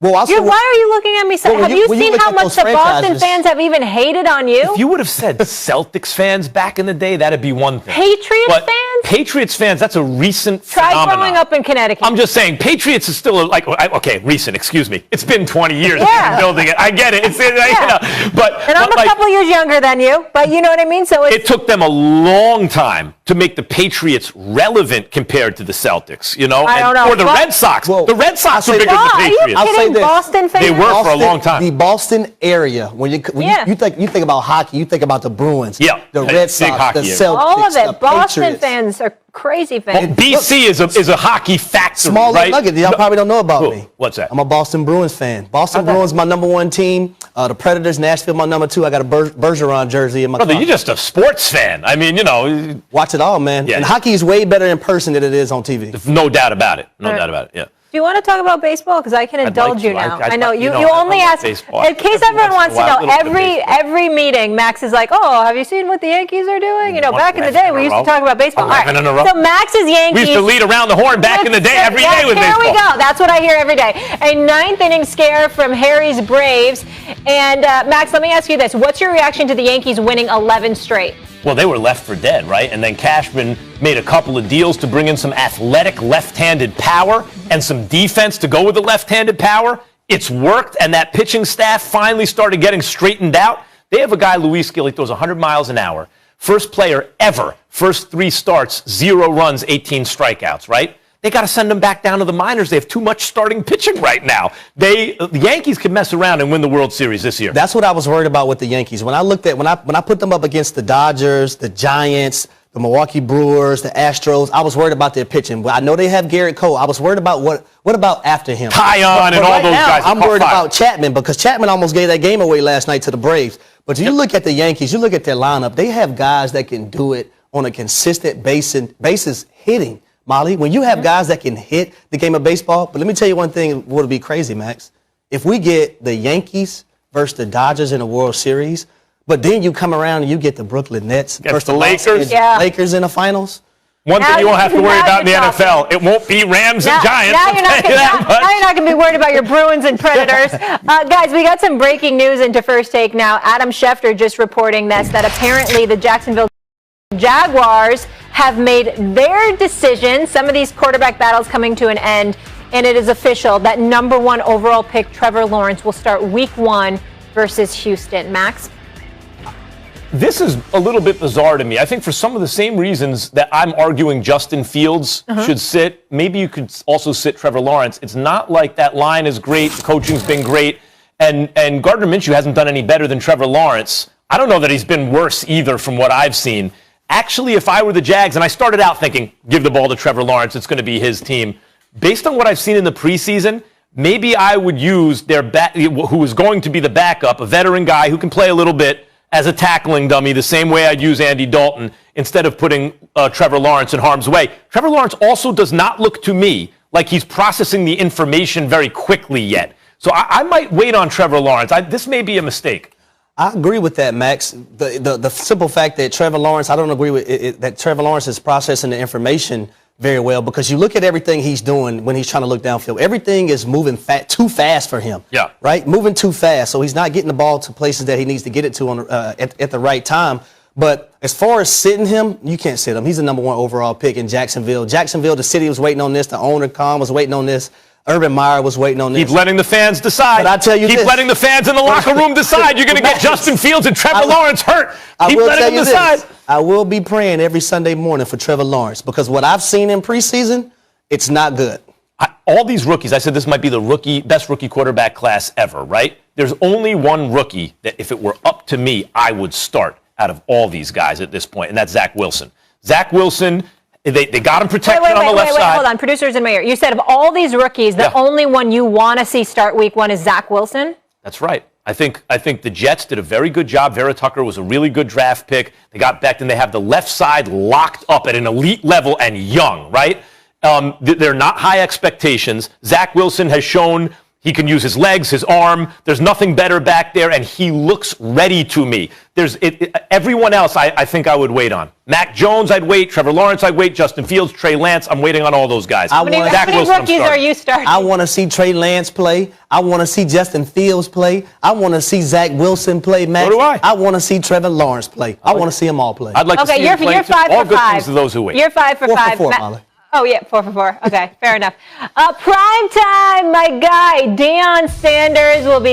S5: Well,
S3: why are you looking at me? Have you seen how much the Boston fans have even hated on you?
S4: If you would have said Celtics fans back in the day, that'd be one thing.
S3: Patriots fans?
S4: Patriots fans, that's a recent
S3: Try
S4: phenomenon.
S3: growing up in Connecticut.
S4: I'm just saying, Patriots is still recent, excuse me. It's been 20 years
S3: Yeah.
S4: building it. I get it.
S3: And I'm a couple years younger than you, but you know what I mean? So
S4: it took them a long time to make the Patriots relevant compared to the Celtics,
S3: I don't know.
S4: Or the Red Sox. The Red Sox are bigger than the Patriots.
S3: Are you kidding? Boston fans?
S4: They were for a long time.
S5: The Boston area, when you think about hockey, you think about the Bruins, the Red Sox, the Celtics,
S3: all of it.
S5: the
S3: Boston
S5: Patriots.
S3: fans are crazy fans.
S4: BC is a hockey factory,
S5: Small
S4: right?
S5: nugget. Y'all probably don't know about me.
S4: What's that?
S5: I'm a Boston Bruins fan. Boston Bruins my number one team. The Predators, Nashville, my number two. I got a Bergeron jersey in my
S4: Brother,
S5: car.
S4: you're just a sports fan. I mean,
S5: watch it all, man.
S4: Yeah.
S5: And hockey is way better in person than it is on TV.
S4: No doubt about it. No
S3: All right.
S4: doubt about it. Yeah.
S3: Do you want to talk about baseball? Because I can indulge you now. I know you only ask.
S4: Baseball.
S3: In case everyone wants to know,
S4: Little bit of
S3: every meeting, Max is like, "Oh, have you seen what the Yankees are doing?" Back in the day, we used to talk about baseball. All right. So Max's Yankees.
S4: We used to lead around the horn back in the day every day with baseball.
S3: Here we go. That's what I hear every day. A ninth inning scare from Harry's Braves. And Max, let me ask you this: what's your reaction to the Yankees winning 11 straight?
S4: Well, they were left for dead, right? And then Cashman made a couple of deals to bring in some athletic left-handed power and some defense to go with the left-handed power. It's worked, and that pitching staff finally started getting straightened out. They have a guy, Luis Gil, he throws 100 miles an hour. First player ever, first 3 starts, 0 runs, 18 strikeouts, right? They got to send them back down to the minors. They have too much starting pitching right now. The Yankees could mess around and win the World Series this year.
S5: That's what I was worried about with the Yankees. When I put them up against the Dodgers, the Giants, the Milwaukee Brewers, the Astros, I was worried about their pitching. I know they have Garrett Cole. I was worried about what about after him?
S4: Tyon and all those guys.
S5: I'm worried about Chapman because Chapman almost gave that game away last night to the Braves. But you look at the Yankees, you look at their lineup, they have guys that can do it on a consistent basis hitting. Molly, when you have guys that can hit the game of baseball, but let me tell you one thing would be crazy, Max. If we get the Yankees versus the Dodgers in the World Series, but then you come around and you get the Brooklyn Nets versus
S4: the Lakers.
S5: Lakers in the finals.
S4: One thing you won't have to worry about in the NFL, it won't be Rams and Giants.
S3: Now you're not going to be worried about your Bruins and Predators. Guys, we got some breaking news into First Take now. Adam Schefter just reporting this, that apparently the Jacksonville Jaguars have made their decision. Some of these quarterback battles coming to an end, and it is official that number 1 overall pick Trevor Lawrence will start week 1 versus Houston. Max?
S4: This is a little bit bizarre to me. I think for some of the same reasons that I'm arguing Justin Fields should sit, maybe you could also sit Trevor Lawrence. It's not like that line is great, the coaching's been great, and Gardner Minshew hasn't done any better than Trevor Lawrence. I don't know that he's been worse either from what I've seen. Actually, if I were the Jags, and I started out thinking, give the ball to Trevor Lawrence, it's going to be his team. Based on what I've seen in the preseason, maybe I would use who is going to be the backup, a veteran guy who can play a little bit as a tackling dummy, the same way I'd use Andy Dalton, instead of putting Trevor Lawrence in harm's way. Trevor Lawrence also does not look to me like he's processing the information very quickly yet. So I might wait on Trevor Lawrence. This may be a mistake.
S5: I agree with that, Max. The simple fact that Trevor Lawrence, I don't agree with it, that Trevor Lawrence is processing the information very well, because you look at everything he's doing when he's trying to look downfield. Everything is moving too fast for him.
S4: Yeah.
S5: Right? Moving too fast. So he's not getting the ball to places that he needs to get it to at the right time. But as far as sitting him, you can't sit him. He's the number 1 overall pick in Jacksonville. Jacksonville, the city was waiting on this. The owner, Khan, was waiting on this. Urban Meyer was waiting on this.
S4: Keep letting the fans decide.
S5: But I tell you
S4: Keep letting the fans in the locker room decide. You're going to get Justin Fields and Trevor Lawrence hurt. Keep letting them decide.
S5: I will be praying every Sunday morning for Trevor Lawrence, because what I've seen in preseason, it's not good.
S4: All these rookies, I said this might be the best rookie quarterback class ever, right? There's only one rookie that if it were up to me, I would start out of all these guys at this point, and that's Zach Wilson. Zach Wilson, they got him protected on the left side.
S3: Hold on, producers in my ear. You said of all these rookies, the only one you want to see start week 1 is Zach Wilson?
S4: That's right. I think the Jets did a very good job. Vera Tucker was a really good draft pick. They got back, and they have the left side locked up at an elite level and young, right? They're not high expectations. Zach Wilson has shown He can use his legs, his arm. There's nothing better back there, and he looks ready to me. Everyone else I think I would wait on. Mac Jones, I'd wait. Trevor Lawrence, I'd wait. Justin Fields, Trey Lance, I'm waiting on all those guys.
S3: How many rookies are you starting?
S5: I want to see Trey Lance play. I want to see Justin Fields play. I want to see Zach Wilson play, Max.
S4: So do I.
S5: I want to see Trevor Lawrence play. I want to see them all play.
S4: I'd like to see them play.
S3: You're 5
S4: all
S3: for
S4: good
S3: 5.
S4: things to those who wait.
S3: You're 5 for 5.
S5: 4 for 4, Molly.
S3: Oh, yeah, 4 for 4. Okay, fair enough. Prime time, my guy, Deion Sanders will be